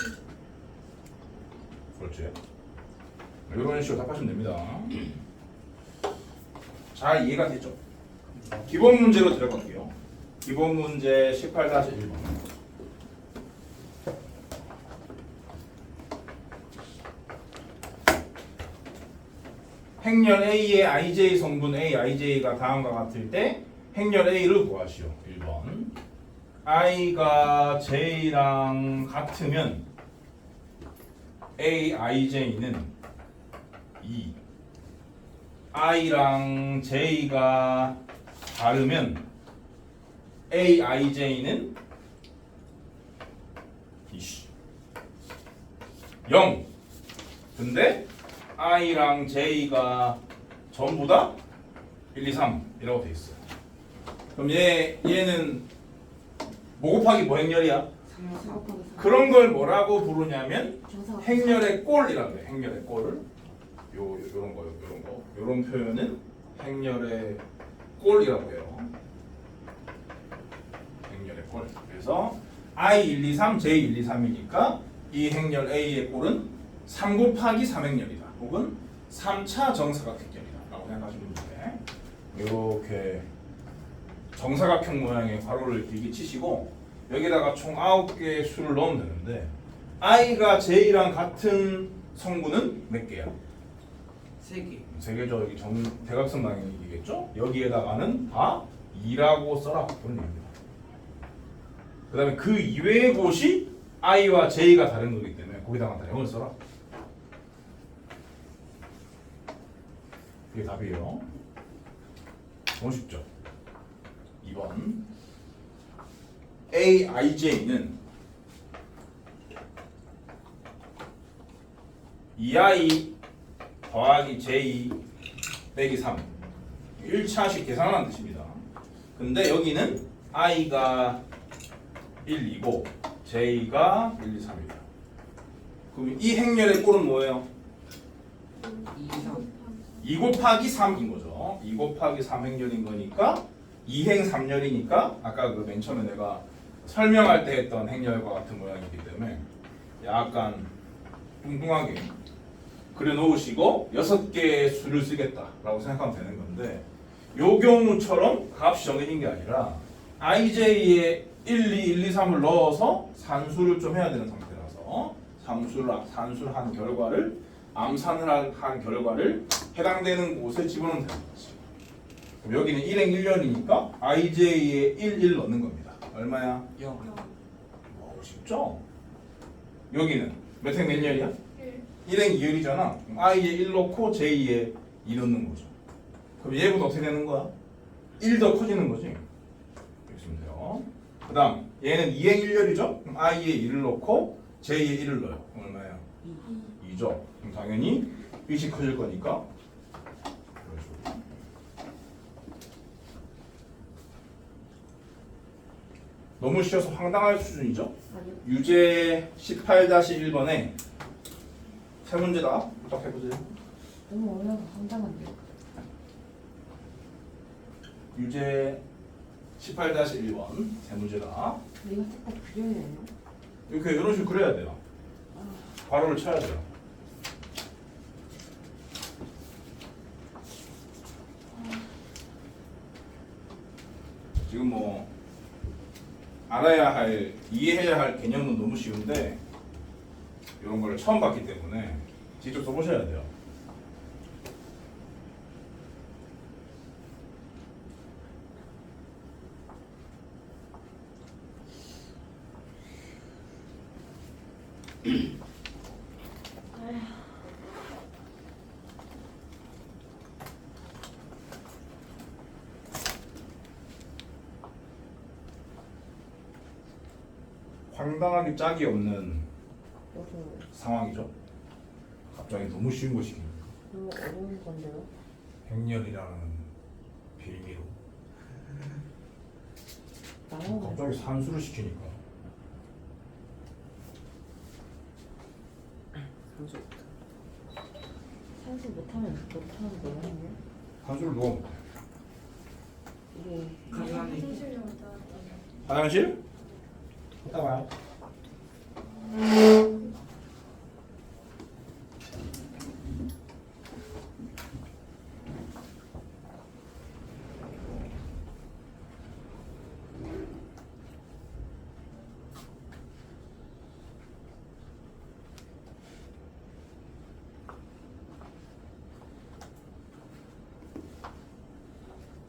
그렇지. 이런 식으로 답하시면 됩니다. 잘 이해가 됐죠? 기본 문제로 들어갈게요. 기본 문제 18-1번. 행렬 A의 IJ 성분 A, IJ가 다음과 같을 때 행렬 A를 구하시오. 1번. I가 J랑 같으면 A, IJ는 2. I랑 J가 다르면 A, IJ는 0. 근데 I랑 J가 전부 다 1, 2, 3이라고 돼 있어요. 그럼 얘는 뭐 곱하기 뭐 행렬이야? 그런 걸 뭐라고 부르냐면 행렬의 꼴이라고 해요. 행렬의 꼴을 요런 거 요런 표현은 행렬의 꼴이라고 해요. 행렬의 꼴. 그래서 I 1, 2, 3, J 1, 2, 3이니까 이 행렬 A의 꼴은 3 곱하기 3행렬이다. 혹은 3차 정사각행렬이다 라고 생각하시면 되는데 이렇게 정사각형 모양의 괄호를 길게 치시고 여기다가 총 9개의 수를 넣으면 되는데 I가 J랑 같은 성분은 몇 개야? 3개. 3개죠. 여기 대각선 방향이겠죠? 여기에다가는 다 2라고 써라. 그런 얘기입니다. 그 다음에 그 이외의 곳이 I와 J가 다른 거기 때문에 거기다가 다 0을 써라. 그게 답이에요. 너무 쉽죠? 2번 AIJ는 2I 더하기 J 빼기 3 1차식 계산하는 뜻입니다. 근데 여기는 I가 1, 2고 J가 1, 2, 3이다. 그럼 이 행렬의 꼴은 뭐예요? 2, 3. 2 곱하기 3인 거죠. 2 곱하기 3행렬인 거니까 2행 3렬이니까 아까 그 맨 처음에 내가 설명할 때 했던 행렬과 같은 모양이기 때문에 약간 뚱뚱하게 그려놓으시고 6개의 수를 쓰겠다라고 생각하면 되는 건데 요 경우처럼 값이 정해진 게 아니라 IJ에 1, 2, 1, 2, 3을 넣어서 산수를 좀 해야 되는 상태라서 산수를 한 결과를 암산을 한 결과를 해당되는 곳에 집어넣으면 되는 거지. 그럼 여기는 1행 1렬이니까 IJ에 1, 1 넣는 겁니다. 얼마야? 0. 쉽죠? 여기는 몇 행 몇 렬이야? 1. 1행 2열이잖아. I에 1 넣고 J에 2 넣는 거죠. 그럼 얘보다 어떻게 되는 거야? 1 더 커지는 거지. 이렇게 쓰면 돼요. 그 다음 얘는 2행 1열이죠? 그럼 I에 1을 넣고 J에 1을 넣어요. 그럼 얼마야? 2죠. 그럼 당연히 빛이 커질 거니까 이런 식으로. 너무 쉬워서 황당할 수준이죠? 아니요. 유제 18-1번에 세 문제다. 부탁해보세요. 너무 어려워서 황당한데요. 유제 18-1번 세 문제다. 근데 이거 딱 그려야 해요? 이렇게 이런 식으로 그려야 돼요. 괄호를 쳐야 돼요. 지금 뭐 알아야 할, 이해해야 할 개념은 너무 쉬운데 이런 걸 처음 봤기 때문에 직접 써보셔야 돼요. 황당하게 짝이 없는 어려워요. 상황이죠. 갑자기 너무 쉬운 거 시키니까. 너무 어려운 건데요. 행렬이라는 빌미로 나는 갑자기 산수를 시키니까 산수 못하는 거야 형님? 산수를 누가 못해? 이게 가만히. 화장실 좀 갔다 왔더니 화장실? 이따 봐요.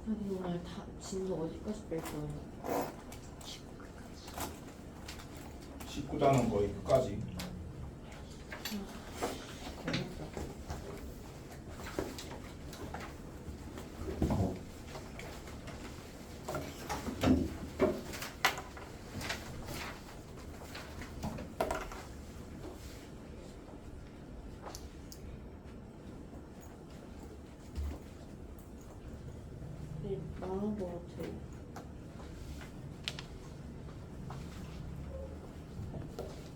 선생님 오늘 다 진도 어디까지 뺄 거예요? 19단은 거의 끝까지. 재밌어. 네, 나온 거 같아요.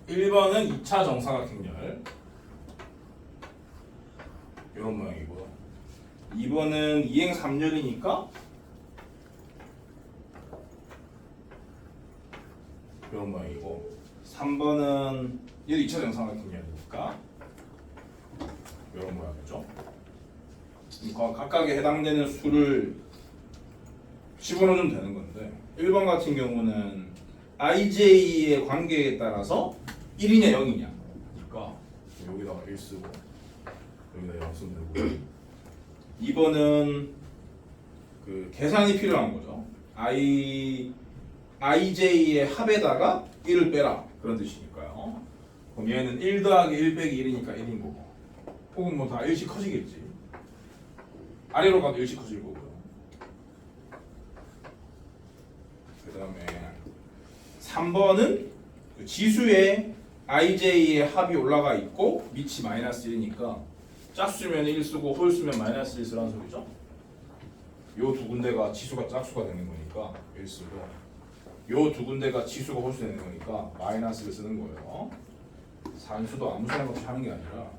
일 번은 2차 정사각행렬 이런 모양이고요. 2번은 이행 3열이니까 이런 모양이고 3번은 얘도 2차 정사각행렬이니까 이런 모양이죠. 그러니까 각각에 해당되는 수를 집어넣으면 되는 건데 1번 같은 경우는 IJ의 관계에 따라서 1이냐 0이냐 그러니까 여기다가 1 쓰고 여기다 0 쓰면 되고 2번은 그 계산이 필요한 거죠. IJ의 합에다가 1을 빼라 그런 뜻이니까요. 그럼 얘는 1 더하기 1 빼기 1이니까 1인 거고 혹은 뭐 다 1씩 커지겠지. 아래로 가도 1씩 커질 거고요. 그 다음에 3번은 그 지수에 IJ의 합이 올라가 있고 밑이 마이너스 1이니까 짝수면 1 쓰고 홀수면 마이너스 1 쓰라는 소리죠. 요 두 군데가 지수가 짝수가 되는 거니까 1 쓰고 요 두 군데가 지수가 홀수 되는 거니까 마이너스를 쓰는 거예요. 산수도 아무 생각 없이 하는 게 아니라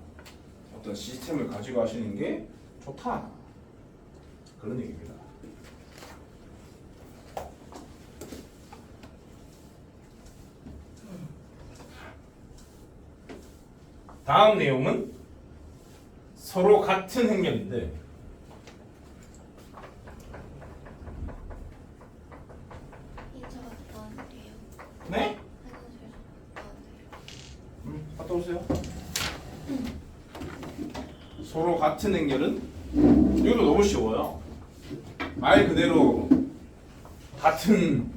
어떤 시스템을 가지고 하시는 게 좋다 그런 얘기입니다. 다음 내용은 서로 같은 행렬인데 인차가 갔다 왔는데요. 네? 화장실 좀 갔다 왔는데요. 갔다 오세요. 서로 같은 행렬은 이것도 너무 쉬워요. 말 그대로 같은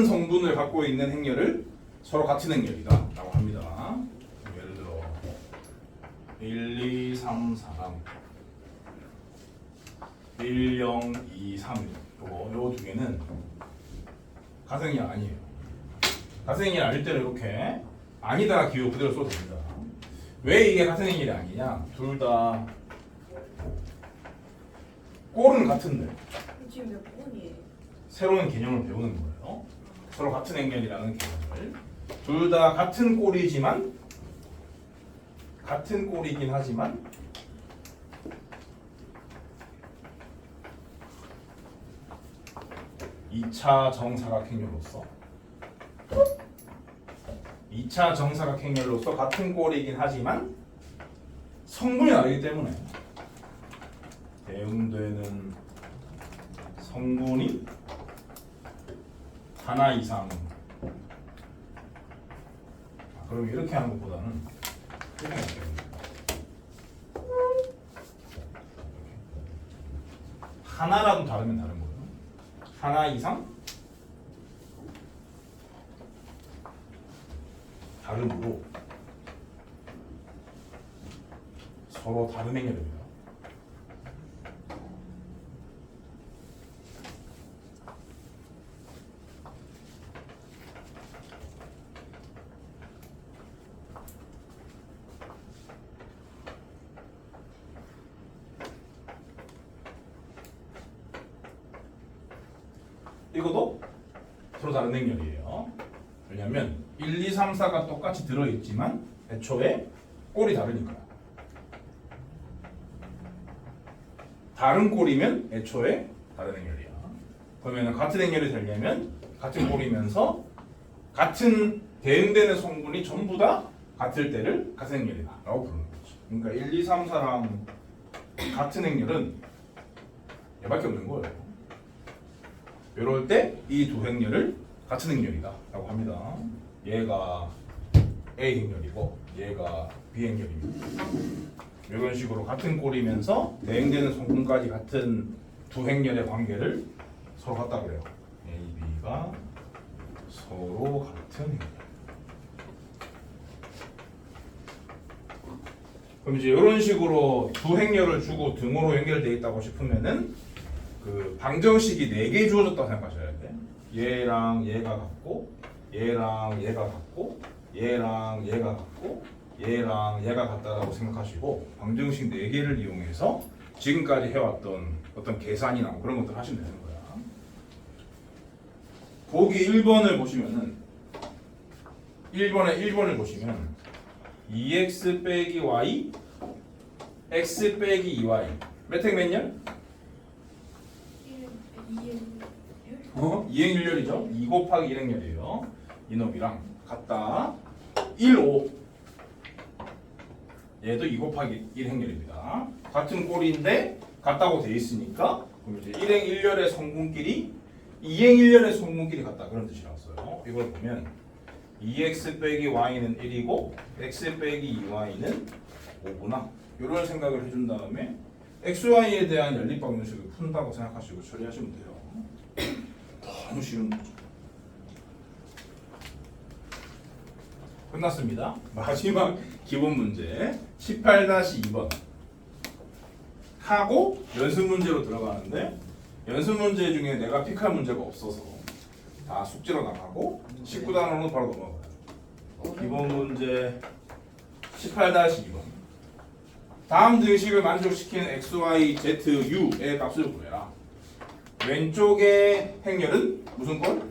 성분을 갖고 있는 행렬을 서로 같은 행렬이다 라고 합니다. 예를 들어 1, 2, 3, 4 1, 0, 2, 3 요 두 개는 같은 행렬 아니에요. 같은 행렬 아닐 때는 이렇게 아니다 기호 그대로 써도 됩니다. 왜 이게 같은 행렬이 아니냐? 둘 다 꼴은 같은데 지금 몇 번이에요? 새로운 개념을 배우는 거예요. 서로 같은 행렬이라는 개념을 둘 다 같은 꼴이지만 같은 꼴이긴 하지만 (2차) 정사각행렬로서 2차 정사각행렬로서 같은 꼴이긴 하지만 성분이 다르기 때문에 대응되는 성분이 하나 이상. 그럼 이렇게 하는 것보다는 이렇게 할게요. 하나라도 다르면 다른 거예요. 하나 이상 다름으로 서로 다른 행렬입니다. 이것도 서로 다른 행렬이에요. 왜냐하면 1, 2, 3, 4가 똑같이 들어있지만 애초에 꼴이 다르니까요. 다른 꼴이면 애초에 다른 행렬이야. 그러면 같은 행렬이 되려면 같은 꼴이면서 같은 대응되는 성분이 전부 다 같을 때를 같은 행렬이다 라고 부르는 거죠. 그러니까 1, 2, 3, 4랑 같은 행렬은 얘밖에 없는 거예요. 이럴 때 이 두 행렬을 같은 행렬이다 라고 합니다. 얘가 A 행렬이고 얘가 B 행렬입니다. 이런 식으로 같은 꼴이면서 대응되는 성분까지 같은 두 행렬의 관계를 서로 같다 그래요. A, B가 서로 같은 행렬. 그럼 이제 이런 식으로 두 행렬을 주고 등호로 연결되어 있다고 싶으면은 그 방정식이 4개 주어졌다고 생각하셔야 돼. 얘랑 얘가 같고 얘랑 얘가 같고 얘랑 얘가 같고 얘랑 얘가 같다라고 생각하시고 방정식 4개를 이용해서 지금까지 해왔던 어떤 계산이나 뭐 그런 것들 하시면 되는 거야. 보기 1번을 보시면은 1번을 보시면 2x 빼기 y x 빼기 2y 몇 행 몇 열? 2행일렬이죠. 2 곱하기 1행렬이에요. 이놈이랑 같다. 1, 5 얘도 2 곱하기 1행렬입니다. 같은 꼴인데 같다고 돼 있으니까 그럼 이제 1행일렬의 성분끼리 2행일렬의 성분끼리 같다 그런 뜻이 나왔어요. 이걸 보면 2x 빼기 y는 1이고 x 빼기 2y는 5구나 이런 생각을 해준 다음에 xy에 대한 연립방정식을 푼다고 생각하시고 처리하시면 돼요. 너무 쉬운 거죠. 끝났습니다. 마지막 기본 문제 18-2번 하고 연습 문제로 들어가는데 연습 문제 중에 내가 픽할 문제가 없어서 다 숙제로 나가고 19단으로 바로 넘어가요. 기본 문제 18-2번 다음 등식을 만족시키는 x, y, z, u의 값을 구해라. 왼쪽의 행렬은 무슨 꼴?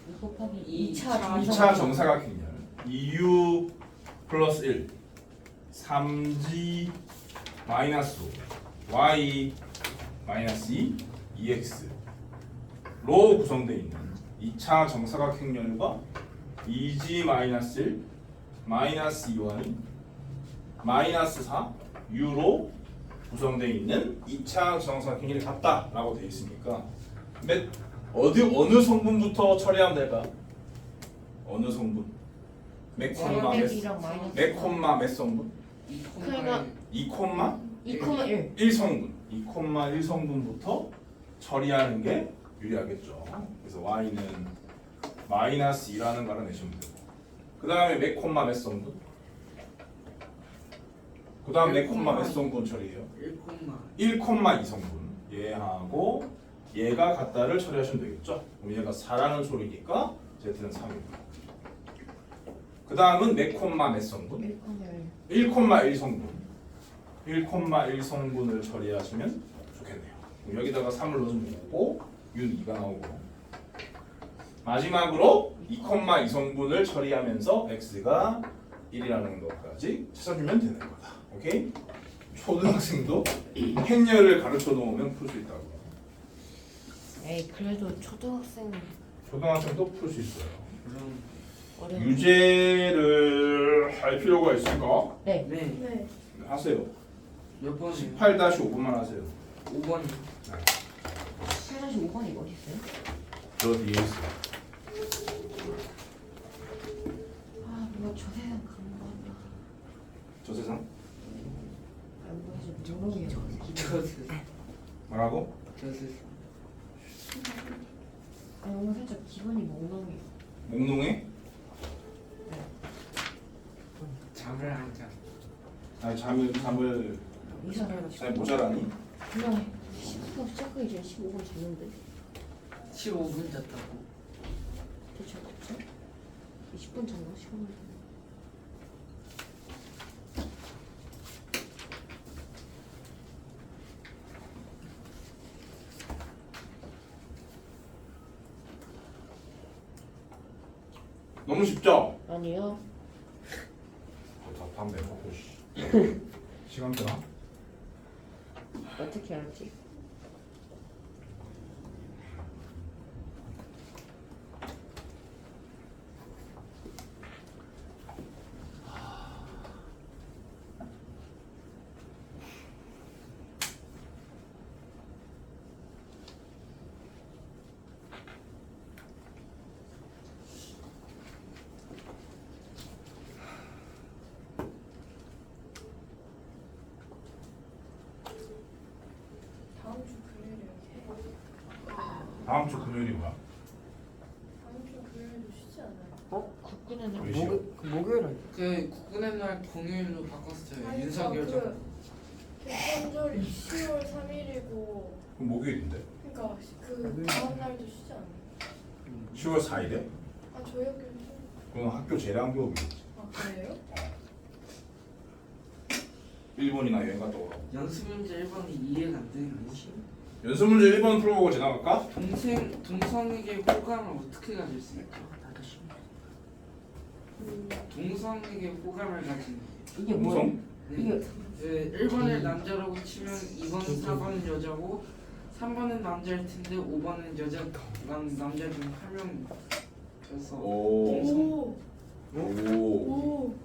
2 곱하기 2차 정사각행렬 2u 플러스 1 3g 마이너스 5 y 마이너스 2 2x로 구성되어 있는 2차 정사각행렬과 2g 마이너스 1 마이너스 2y 마이너스 4 u로 구성되어 있는 2차 정사각형이 같다라고 되어 있으니까 어느 성분부터 처리하면 될까? 어느 성분? 몇 콤마 몇 성분? 2 콤마 2,1 1성분 2 콤마 1성분부터 처리하는 게 유리하겠죠. 그래서 y는 마이너스 2라는 걸 알아내시면 되고 그 다음에 몇 콤마 몇 성분? 그 다음 몇 콤마 몇 성분 처리해요? 1 콤마 2성분 얘하고 얘가 같다를 처리하시면 되겠죠. 그럼 얘가 4라는 소리니까 z는 3입니다. 그 다음은 몇 콤마 몇 성분? 1 콤마 1 성분 1 콤마 1 성분을 처리하시면 좋겠네요. 그럼 여기다가 3을 넣어주면 되고 U는 2가 나오고 마지막으로 2 콤마 2 성분을 처리하면서 x가 1이라는 것까지 찾아주면 되는 거다. 오케이? 초등학생도 행렬을 가르쳐 놓으면 풀 수 있다고. 에이 그래도 초등학생은 초등학생도 풀 수 있어요. 어려운 유제를 할 필요가 있을까? 네 네. 하세요. 몇 번이요? 18-5분만 하세요. 5번. 8-5번이 어디 있어요? 저 뒤에 있어요. 기분이 몽롱해요. 몽롱해? 잠을 안 자. 아니 잠을 이사를 잘 모자라니? 그냥 10분 시작하기 전에 15분 잤는데 15분 잤다고. 대체 어떻게? 20분 잤나? 15분 잤나? 너무 쉽죠? 아니요. 담배 먹고 시간 되나? 어떻게 알지? 다음 주 금요일에 이렇게. 다음 주 금요일이 뭐야? 다음 주 금요일도 쉬지 않아요? 어? 국군에는 우리 시험. 목요일은 그 국군의 날 공휴일로 바꿨어요. 아니, 윤석열 정. 개천절이 10월 3일이고 그럼 목요일인데? 그러니까 그 다음 날도 쉬지 않아요? 10월 4일에? 아 저희 학교는 그건 학교 재량 교육이겠지. 아 그래요? 일본이나 여행 갔다 오라고. 연습 문제 1번이 이해가 안 되는 거지. 연습 문제 1번 풀어보고 지나갈까? 동성에게 호감을 어떻게 가질 수 있까? 나도 싫어. 동성에게 호감을 가진. 이게 뭐야? 동성? 이게 네, 1번을 남자라고 치면 2번, 4번은 여자고 3번은 남자일 텐데 5번은 여자 남자 중 8명이어서 오. 오. 오. 오.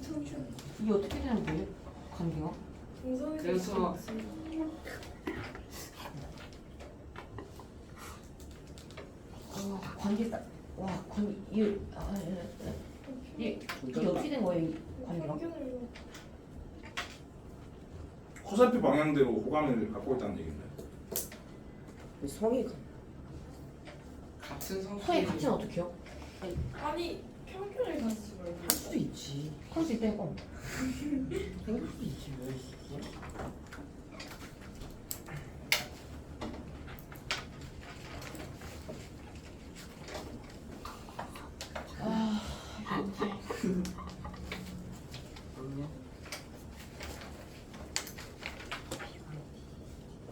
청춘. 이게 어떻게 되는 거예요? 관계가? 동성애. 그래서 관계가 관 이게 이게 어떻게 된 거예요? 이 관계가? 편견을 화살표 방향대로 호감을 갖고 있다는 얘기인데. 성이 같은 성격이 서의 가치는 어떻게 해요? 아니 편견을 가지지 말고. 할 수도 있지. 할 수 있다니까. 생길 수도 있지. 왜 있어?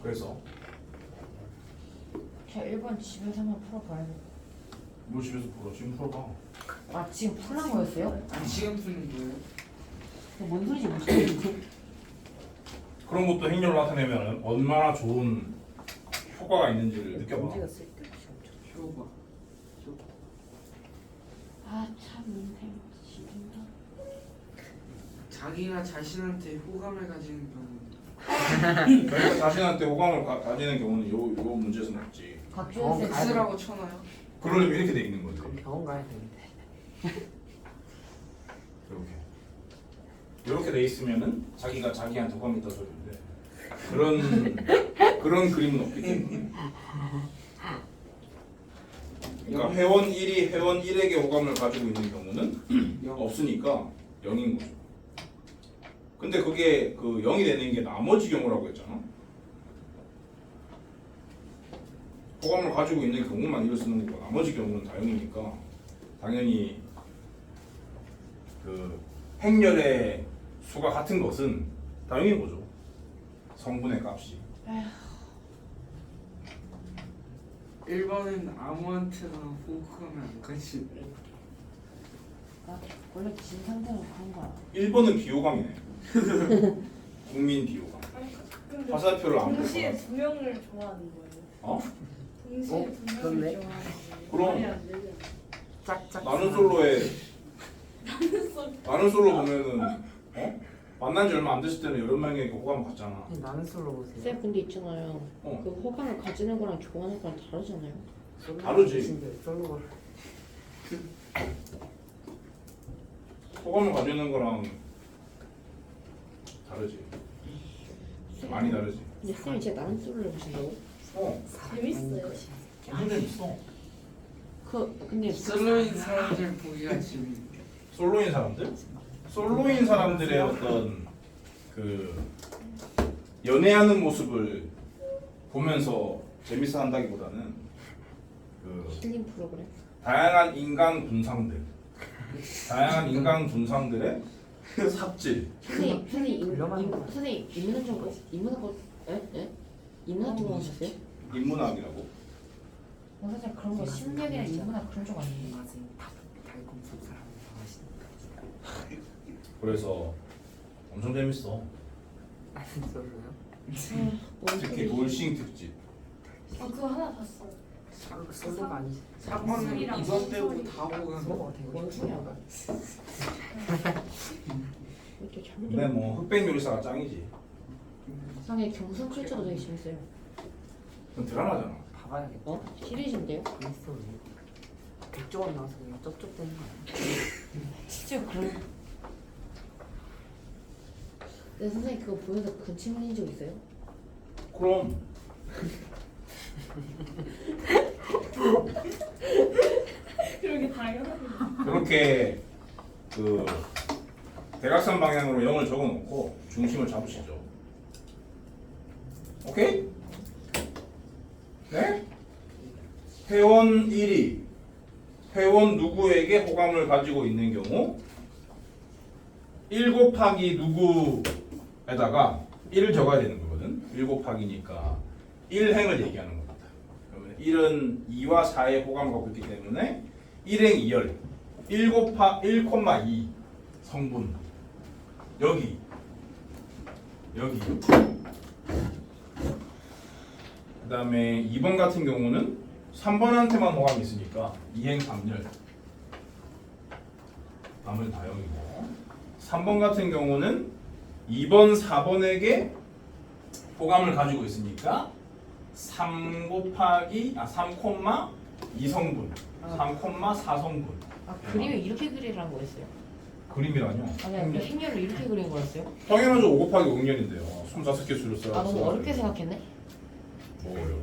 그래서 제가 1번 집에서 한번 풀어봐요. 뭘 집에서 풀어? 지금 풀어봐. 아 지금 풀란 거였어요? 아, 지금 푸는 거예요? 뭔 소리지 무슨 그런 것도 행렬로 나타내면 얼마나 좋은 효과가 있는지를 느껴봐. 문제가 쓸데없이 엄청. 효과. 아참 인생 지린다. 자기가 자신한테 호감을 가지는 경우. 그러니까 자신한테 호감을 가지는 경우는 요 문제에서 없지. 박주현 쌤 X라고 쳐놔요? 그러려면 이렇게 돼 있는 거지. 그럼 병원 가야 되는데. 이렇게 돼 있으면은 자기가 자기한테 호감이 있다 소리인데 그런 그림은 없기 때문에. 그러니까 회원 1이 회원 1에게 호감을 가지고 있는 경우는 없으니까 0인 거죠. 근데 그게 그 0이 되는 게 나머지 경우라고 했잖아. 호감을 가지고 있는 경우만 이걸 쓰는 거고 나머지 경우는 다 0이니까 당연히 그 행렬의 수가 같은 것은 다 0인 거죠. 성분의 값이. 1번은 아무한테나 호감을 안 가지. 아, 원래 진 상태로 그런 거야. 1번은 비호감이네. 국민 비호감. 아니 근데 화살표를 안 동시에 보거나. 두 명을 좋아하는 거예요. 어? 동시에 두 명을 그렇네. 좋아하는 거예요. 그럼. 말이 안 되잖아. 짝짝. 나는 솔로에 나는 솔로 보면은 만난 지 얼마 안 됐을 때는 여러 명에게 호감을 갖잖아. 나는 솔로 보세요. 쌤 근데 있잖아요. 어. 그 호감을 가지는 거랑 좋아하는 거랑 다르잖아요. 솔로 다르지. 보신데 솔로가. 호감을 가지는 거랑 다르지. 많이 다르지. 근데 쌤이 진짜 나는 솔로를 보신다고? 어. 재밌어요. 완전 재밌어. 근데 솔로인 사람들 보기가 재밌네. 솔로인 사람들? 솔로인 사람들의 어떤 그 연애하는 모습을 보면서 재밌어 한다기보다는 그 힐링 프로그램. 다양한 인간 군상들의 삽질. 선생님 위험한 거야. 선생님 인문학 전공하셨어요? 인문학이라고. 선생님 그런 거 심리학이나 인문학 그런 쪽 아니에요? 맞아. 달콤 사람 좋아하시는 그래서 엄청 재밌어. 아 진짜로요? 특히 돌싱 특집. 그거 하나 봤어. 솔로가 아니지. 4번은 술이랑 이번 빼고 소리. 다 오간 거. 뭐가 되고 뭔 소리야? 이렇게 근데 잘못. 뭐 흑백 요리사가 짱이지. 상의 경선 컬처도 되게 재밌어요. 그건 드라마잖아. 봐봐야겠다. 어? 시리즈인데요? 재밌어. 100조 원 나와서 그냥 쩝쩝대는 거야. 진짜 그런. 네 선생님 그거 보면서 근침 흘린 적 있어요? 그럼 그러게 당연하게. 그렇게 그 대각선 방향으로 0을 적어놓고 중심을 잡으시죠. 오케이? 네? 회원 1이 회원 누구에게 호감을 가지고 있는 경우 1 곱하기 누구에다가 1을 적어야 되는 거거든. 1 곱하기니까 1행을 얘기하는 겁니다. 그러면 1은 2와 4에 호감을 갖고 있기 때문에 1행 2열 1,2 성분 여기 그 다음에 2번 같은 경우는 3번한테만 호감이 있으니까 2행 3열 나머지 다 0이고 3번 같은 경우는 2번 4번에게 호감을 가지고 있으니까 3 곱하기 3,2 성분 3,4 성분 아 그림을 이렇게 그리라는 거였어요? 그림이라뇨? 아니 행렬을 이렇게 그린 거였어요? 당연하죠. 5 곱하기 5년인데요. 25개 수를 써야 아 너무 어렵게 생각했네. 뭐요?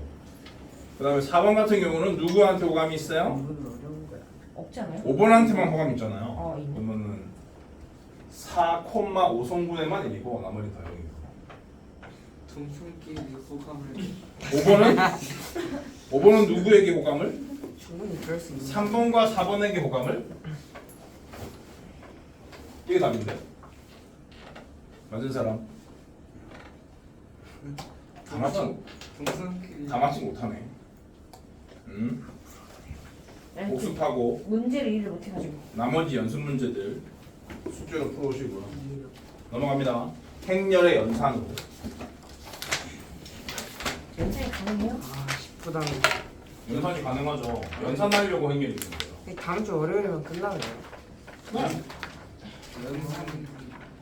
그 다음에 4번 같은 경우는 누구한테 호감이 있어요? 공부는 어려운 거야. 없지 않아요? 5번한테만 호감 있잖아요. 어 있네. 그러면은 4,5 성분에만 1이고 나머지 다 0이고 동성끼리 호감을 5번은 누구에게 호감을? 충분히 그럴 수 있는. 3번과 4번에게 호감을? 이게 답인데 맞은 사람? 다 맞지 못하네. 아니, 복습하고 문제를 이해를 못해가지고. 나머지 연습 문제들 숙제로 풀어오시고요. 넘어갑니다. 행렬의 연산으로. 연산이 가능해요? 아 10부당. 연산이 가능하죠. 연산하려고 행렬이 있는데요. 다음 주 월요일이면 끝나네요. 네.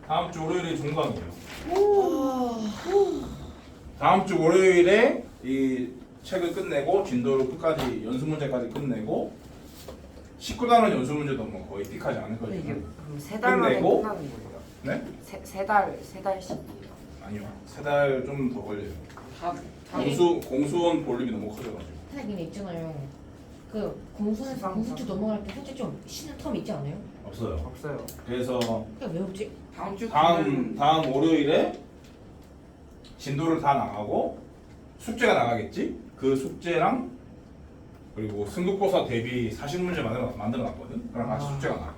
다음 주 월요일이 종강이에요. 다음 주 월요일에 이 책을 끝내고 진도를 끝까지 연습 문제까지 끝내고 19단원 연습 문제도 뭐 거의 픽하지 않을 근데 이게 거예요. 그럼 3달 만에 끝내고? 끝나는 거예요? 네? 세 달씩이에요. 아니요. 3달 좀 더 걸려요. 다 공수원 볼륨이 너무 커져가지고. 선생님 있잖아요. 그 공수에서 공수주 넘어갈 때 솔직히 좀 쉬는 텀 있지 않아요? 없어요. 없어요. 그래서 그냥 왜 없지? 다음 주 다음 월요일에 진도를 다 나가고 숙제가 나가겠지? 그 숙제랑 그리고 승급고사 대비 40문제 만들어놨거든? 그럼 같이 숙제가 나가.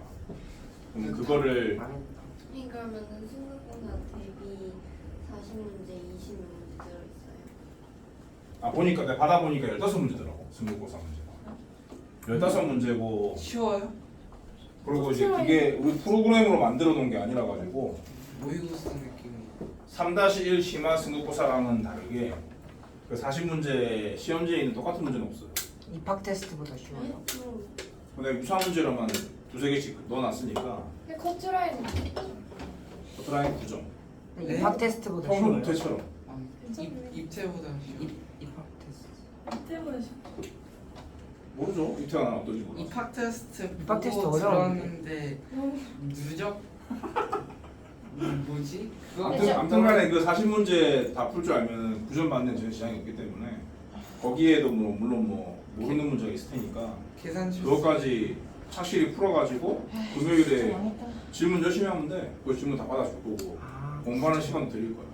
그럼 그거를 안 했다. 그러면은 승급고사 대비 40문제, 20문제 들어있어요. 보니까 내가 받아보니까 15문제더라고. 승급고사 문제가 15문제고 쉬워요? 그리고 이제 그게 우리 프로그램으로 만들어 놓은 게 아니라 가지고 모의고사 느낌. 3-1 심화 승급고사랑은 다르게 그 40문제 시험지에 있는 똑같은 문제는 없어요. 입학 테스트보다 쉬워요. 근데 유사 문제로만 두세 개씩 넣어놨으니까 근데 커트라인 커트라인 9점. 네? 입학 테스트보다 평균 쉬워요. 우태처럼. 입체보다 쉬워. 입학 테스트. 때문에 모르죠. 입태가 나면 어떨지 몰라. 입학 테스트 입학 테스트 보고 어려운데. 들었는데 누적 뭐지? 그거 아무튼 간에 그 40문제 다 풀 줄 알면 9점 받는 전 시장이 없기 때문에 거기에도 뭐 물론 뭐 모르는 문제가 있을 테니까 계산 실수. 그것까지 착실히 풀어가지고 금요일에 망했다. 질문 열심히 하면 돼. 그 질문 다 받아줄 거고 공부하는 시간도 드릴 거야.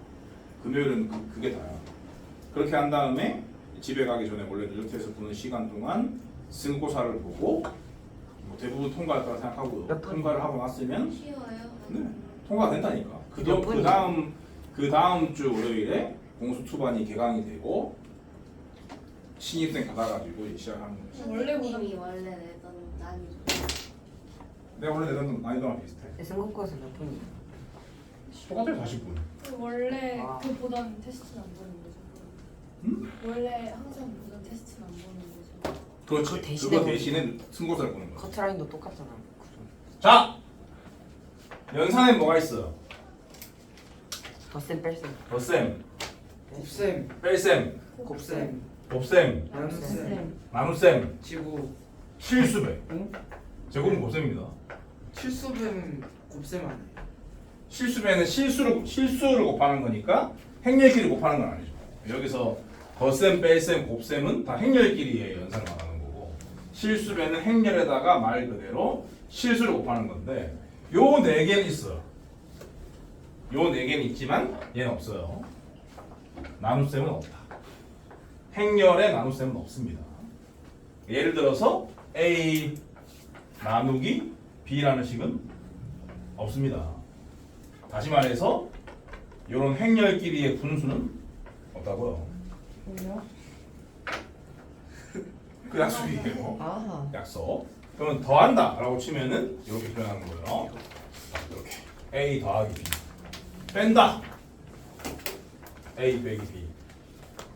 금요일은 그게 다야. 그렇게 한 다음에 집에 가기 전에 원래 이렇게 해서 보는 시간 동안 승고사를 보고 뭐 대부분 통과할 거라 생각하고 몇 분? 통과를 하고 났으면 쉬워요? 네, 통과가 된다니까. 몇 분이요? 그 다음 주 월요일에 공수 투반이 개강이 되고 신입생 받아가지고 이제 시작하는 거지. 선생님이 원래 내던 난이도 내가 원래 내던 난이도랑 비슷해. 승급고에서 몇 분이야? 똑같아요 40분. 원래 아. 그보단 테스트는 안 보는 거죠? 응? 원래 항상 보던 테스트는 안 보는 거죠? 그렇지. 그거 대신에 그거 뭐- 대신에 승고사를 보는 거야. 커트라인도 똑같잖아. 자, 연산에 뭐가 있어? 덧셈 뺄셈. 덧셈, 곱셈, 뺄셈, 곱셈, 곱셈, 나눗셈, 나눗셈, 지구. 실수배. 응? 제곱은 곱셈입니다. 실수배는 곱셈 아니에요? 실수배는 실수를 곱하는 거니까 행렬끼리 곱하는 건 아니죠. 여기서 덧셈, 뺄셈, 곱셈은 다 행렬끼리의 연산을 말하는 거고 실수배는 행렬에다가 말 그대로 실수를 곱하는 건데 요 네 개는 있어. 요 네 개는 있지만 얘는 없어요. 나눗셈은 없다. 행렬에 나눗셈은 없습니다. 예를 들어서 A 나누기 B라는 식은 없습니다. 다시 말해서 이런 행렬끼리의 분수는 없다고요. 뭐요? 그 약속이에요. 아하. 약속. 그러면 더한다 라고 치면은 이렇게 표현하는 거예요. 이렇게 A 더하기 B. 뺀다. A 빼기 B.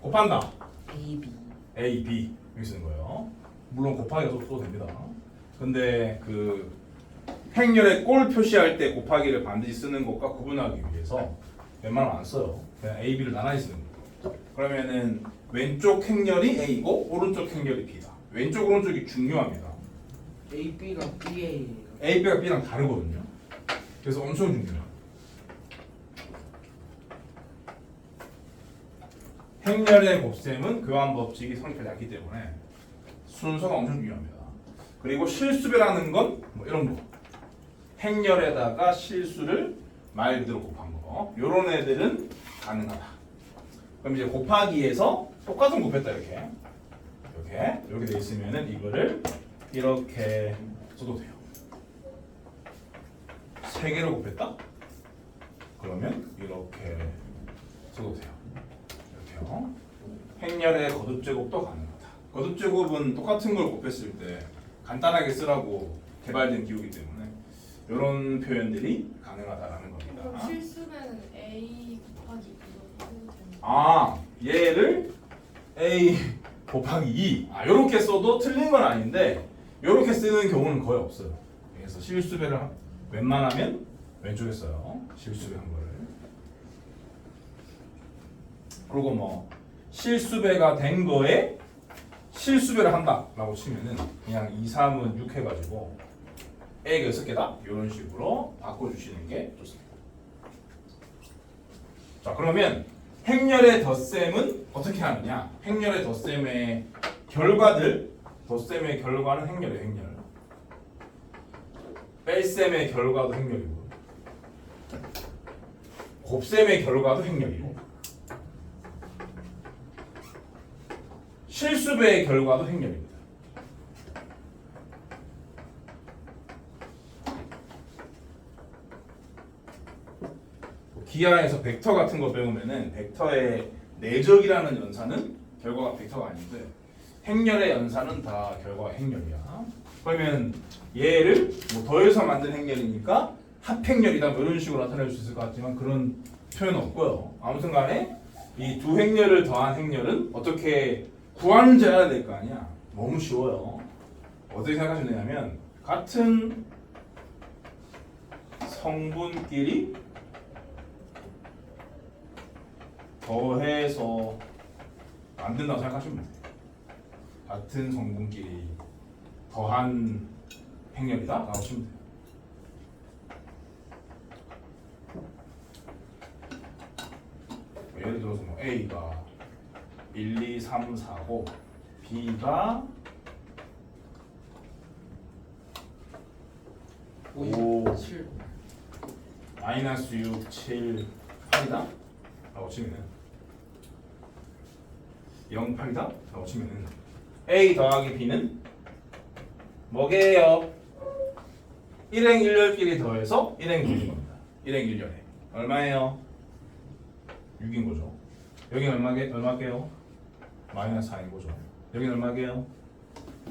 곱한다. A, B. A, B 이렇게 쓰는 거예요. 물론 곱하기가 써도 됩니다. 근데 그 행렬에 꼴 표시할 때 곱하기를 반드시 쓰는 것과 구분하기 위해서 웬만하면 안 써요. 그냥 A, B를 나란히 쓰는 거예요. 그러면은 왼쪽 행렬이 A고 오른쪽 행렬이 B다. 왼쪽 오른쪽이 중요합니다. A, B가 B예요. A, B가 B랑 다르거든요. 그래서 엄청 중요해요. 행렬의 곱셈은 교환 법칙이 성립되지 않기 때문에 순서가 엄청 중요합니다. 그리고 실수배라는 건 뭐 이런 거. 행렬에다가 실수를 말 그대로 곱한 거. 요런 애들은 가능하다. 그럼 이제 곱하기에서 똑같은 곱했다 이렇게 돼 있으면은 이거를 이렇게 써도 돼요. 세 개를 곱했다? 그러면 이렇게 써도 돼요. 이렇게요. 행렬의 거듭제곱도 가능하다. 거듭제곱은 똑같은 걸 곱했을 때 간단하게 쓰라고 개발된 기호이기 때문에 이런 표현들이 가능하다라는 그럼 겁니다. 실수배는 A 곱하기 이거 해도 되는 아, 얘를 A 곱하기 2. 이렇게 써도 틀린 건 아닌데 이렇게 쓰는 경우는 거의 없어요. 그래서 실수배를 웬만하면 왼쪽에 써요. 실수배 한 거를. 그리고 뭐 실수배가 된 거에 실수배를 한다라고 치면은 그냥 2, 3은 6 해가지고 A가 6개다 이런 식으로 바꿔주시는 게 좋습니다. 자, 그러면 행렬의 덧셈은 어떻게 하느냐? 행렬의 덧셈의 결과는 행렬이에요. 행렬. 뺄셈의 결과도 행렬이고 곱셈의 결과도 행렬이고 실수배의 결과도 행렬입니다. 기하에서 벡터 같은 거 배우면은 벡터의 내적이라는 연산은 결과가 벡터가 아닌데 행렬의 연산은 다 결과가 행렬이야. 그러면 얘를 뭐 더해서 만든 행렬이니까 합행렬이다 뭐 이런 식으로 나타낼 수 있을 것 같지만 그런 표현은 없고요. 아무튼 간에 이 두 행렬을 더한 행렬은 어떻게 구하는지 알아야 될 거 아니야. 너무 쉬워요. 어떻게 생각하시면 되냐면 같은 성분끼리 더해서 만든다고 생각하시면 돼요. 같은 성분끼리 더한 행렬이다 라고 하시면 돼요. 예를 들어서 뭐 A가 1, 2, 3, 4고 B가 5, 7. 마이너스 6, 7, 8이다? 라고 치면은 0, 8이다? 라고 치면은 A 더하기 B는 뭐게요? 일행 일렬끼리 더해서 일행 분인 겁니다. 일행 일렬에 얼마예요? 6인 거죠. 여긴 얼마게요? 마이너스 4인 거죠. 여긴 얼마게요?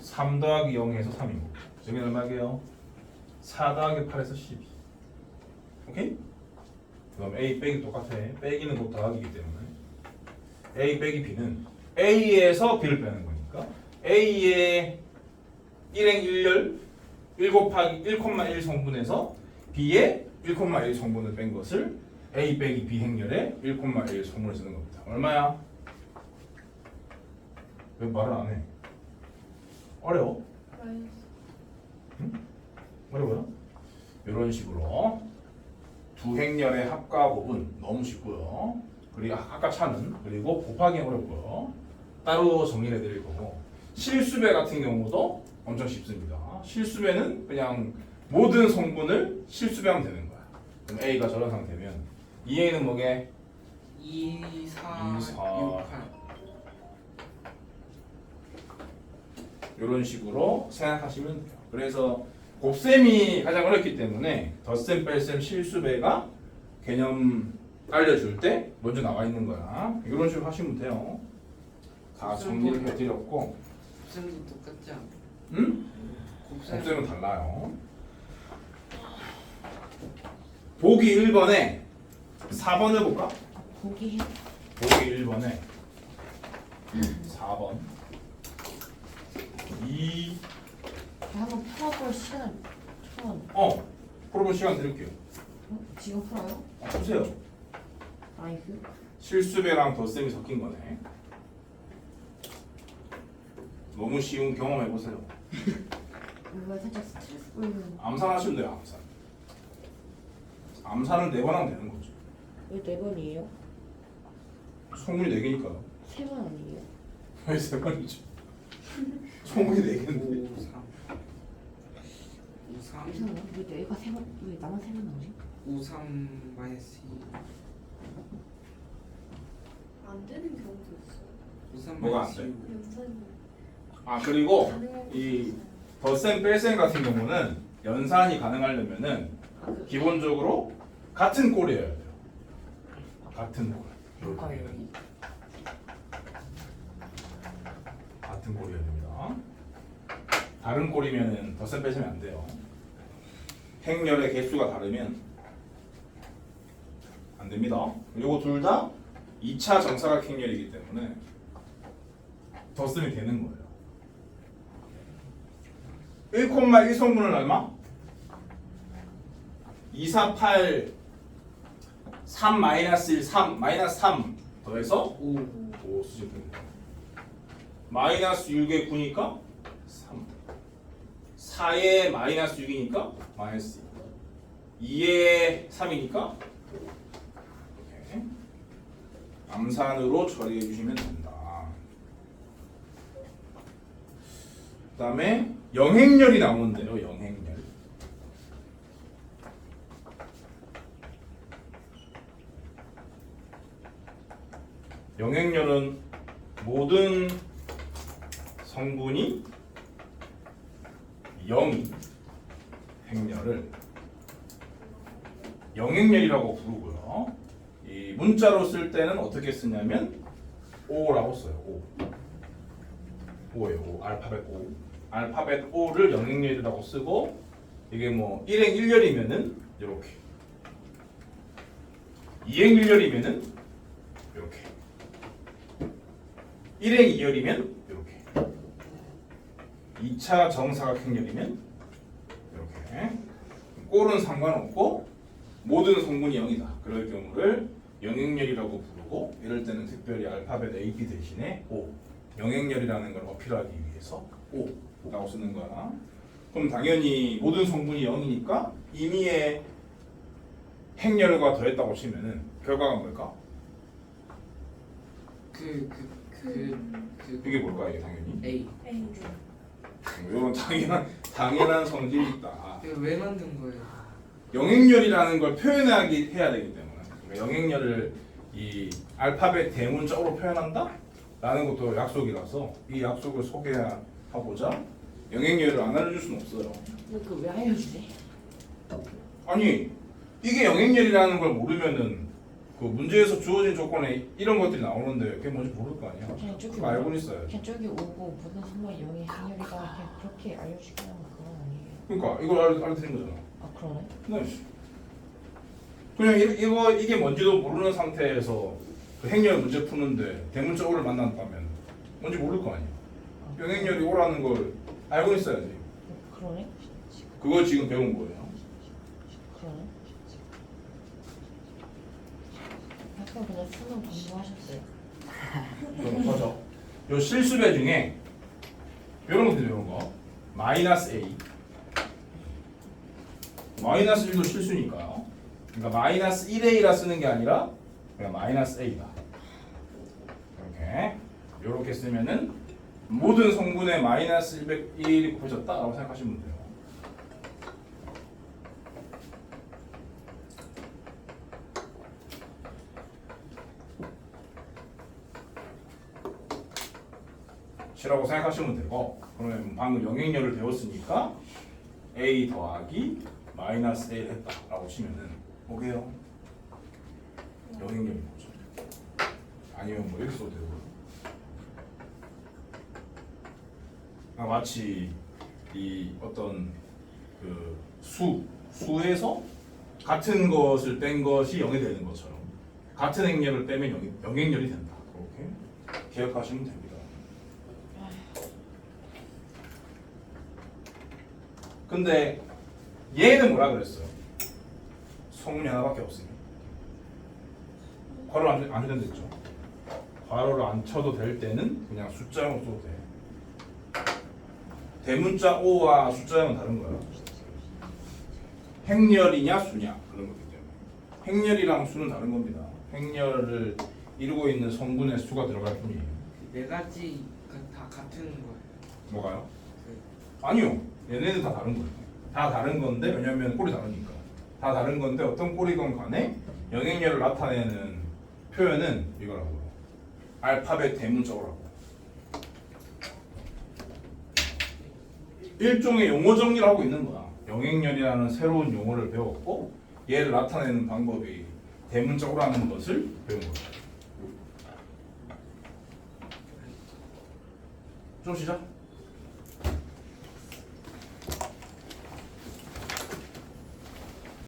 3 더하기 0에서 3인 거고. 여긴 얼마게요? 4 더하기 8에서 12. 오케이? 그럼 A 빼기 똑같아. 빼기는 곧 더하기이기 때문에 A 빼기 B는 A에서 B를 빼는 거니까 A의 1행 1열 1 곱하기 1,1 성분에서 B의 1,1 성분을 뺀 것을 A 빼기 B 행렬에 1,1 성분을 쓰는 겁니다. 얼마야? 왜 말을 안 해? 어려워? 마이너스. 어려워요? 이런 식으로 두 행렬의 합과 곱은 너무 쉽고요. 그리고 아까 차는 그리고 곱하기 어렵고요. 따로 정리해 드릴 거고 실수배 같은 경우도 엄청 쉽습니다. 실수배는 그냥 모든 성분을 실수배하면 되는 거야. 그럼 A가 저런 상태면 2A는 뭐게? 2, 4, 2, 4. 6, 8. 이런 식으로 생각하시면 돼요. 그래서 곱셈이 가장 어렵기 때문에 덧셈, 뺄셈, 실수배가 개념 알려줄 때 먼저 나와 있는 거야. 이런 식으로 하시면 돼요. 다 정리를 해드렸고, 곱셈도 똑같지 않아? 응? 곱셈. 곱셈은 달라요. 보기 1번에 4번 해볼까? 보기 보기 1번에 4번 2 한번 풀어볼 시간을 좀 풀어볼 시간 드릴게요. 지금 풀어요? 보세요. 나이스. 실수배랑 덧셈이 섞인 거네. 너무 쉬운 경험 해보세요. 이거 살짝 스트레스 풀리는. 암산하시면 돼요. 암산. 암산을 4번 하면 되는 거죠. 왜 4번이에요? 소문이 4개니까요. 3번 아니에요? 왜 3번이죠? 소문이 4개인데 5, 3. 5, 3. 이상해. 왜 내가 3번, 왜 나만 3번 나오지? 5, 3 마이너스 2. 안 되는 경우도 있어요. 5, 3 뭐가 마이너스 안 돼? 6. 연산이 그리고 가능한 이 덧셈 뺄셈 같은 경우는 연산이 가능하려면은 기본적으로 같은 꼴이어야 돼요. 같은 꼴. 뭘까요? 같은 꼴이어야 됩니다. 다른 꼴이면은 덧셈 뺄셈이 안 돼요. 행렬의 개수가 다르면 안 됩니다. 요거 둘 다 2차 정사각 행렬이기 때문에 덧셈이 되는 거예요. 1,1 성분은 얼마? 2, 4, 8, 3 마이너스 1, 3 마이너스 3 더해서 5 수직됩니다. 마이너스 6에 9니까 3 4에 마이너스 6이니까 마이너스 2 2에 3이니까 이렇게 암산으로 처리해 주시면 됩니다. 그 다음에 영행렬이 나오는데요. 영행렬 영행렬은 모든 성분이 0인 행렬을 영행렬이라고 부르고요. 이 문자로 쓸 때는 어떻게 쓰냐면 O라고 써요. O예요. O. 알파벳 O. 알파벳 O를 영행렬이라고 쓰고 이게 뭐 1행 1열이면은 이렇게 2행 1열이면은 이렇게 1행 2열이면 이렇게 2차 정사각 행렬이면 이렇게 꼴은 상관없고 모든 성분이 0이다. 그럴 경우를 영행렬이라고 부르고 이럴 때는 특별히 알파벳 AP 대신에 O 영행렬이라는 걸 어필하기 위해서 O라고 쓰는 거야. 그럼 당연히 모든 성분이 0이니까 임의의 행렬과 더했다고 치면은 결과가 뭘까? 이게 뭘까 이게 당연히? A. 이런 당연한 성질이 있다. 이거 왜 만든 거예요? 영행렬이라는 걸 표현하기 해야 되기 때문에 그러니까 영행렬을 이 알파벳 대문자로 표현한다? 라는 것도 약속이라서 이 약속을 소개하고자 영행렬을 안 알려줄 수는 없어요. 근데 그거 왜 알려주지? 아니 이게 영행렬이라는 걸 모르면은 그 문제에서 주어진 조건에 이런 것들이 나오는데 그게 뭔지 모를 거 아니야. 그냥 저기 그거 알고는 있어요. 그냥 저기 오고 모든 선물이 영의 행렬이다 그냥 그렇게 알려주기만 하면 그건 아니에요. 그러니까 이걸 알려드린 거잖아. 아 그러네? 네. 그냥 이게 뭔지도 모르는 상태에서 그 행렬 문제 푸는데 대문자 오를 만난다면 뭔지 모를 거 아니야. 영행렬이 오라는 걸 알고 있어야지. 그러네? 그걸 지금 배운 거예요. 그러네? 약간 그냥 수능 공부하셨어요. 그럼 맞아. 요 실수배 중에 이런 것들 이런 거 마이너스 A 마이너스 1도 실수니까요. 그러니까 마이너스 1A라 쓰는 게 아니라 그냥 마이너스 A다. 이렇게 쓰면은 모든 성분에 마이너스 101이 곱해졌다라고 생각하시면 돼요. 라고 생각하시면 되고 그러면 방금 영행렬을 배웠으니까 A 더하기 마이너스 1 했다라고 치면은 뭐게요? 영행렬이 뭐죠? 아니면 뭐 이렇게 써도 되고 마치 이 어떤 그 수에서 같은 것을 뺀 것이 0이 되는 것처럼 같은 행렬을 빼면 영행렬이 된다. 그렇게 기억하시면 됩니다. 근데 얘는 뭐라 그랬어요? 성분이 하나밖에 없으니 괄호를 안 해도 됐죠. 괄호를 안 쳐도 될 때는 그냥 숫자형으로 써도 돼. 대문자 O와 숫자형은 다른 거야. 행렬이냐 수냐 그런 거기 때문에 행렬이랑 수는 다른 겁니다. 행렬을 이루고 있는 성분의 수가 들어갈 뿐이에요. 네 가지가 다 같은 거예요. 뭐가요? 아니요. 얘네는 다 다른 거예요. 다 다른 건데 왜냐면 꼴이 다르니까. 다 다른 건데 어떤 꼴이건 간에 영행렬을 나타내는 표현은 이거라고요. 알파벳 대문자어라고. 일종의 용어 정리를 하고 있는 거야. 영행렬이라는 새로운 용어를 배웠고 얘를 나타내는 방법이 대문자어라는 것을 배운 거야. 좀 시작.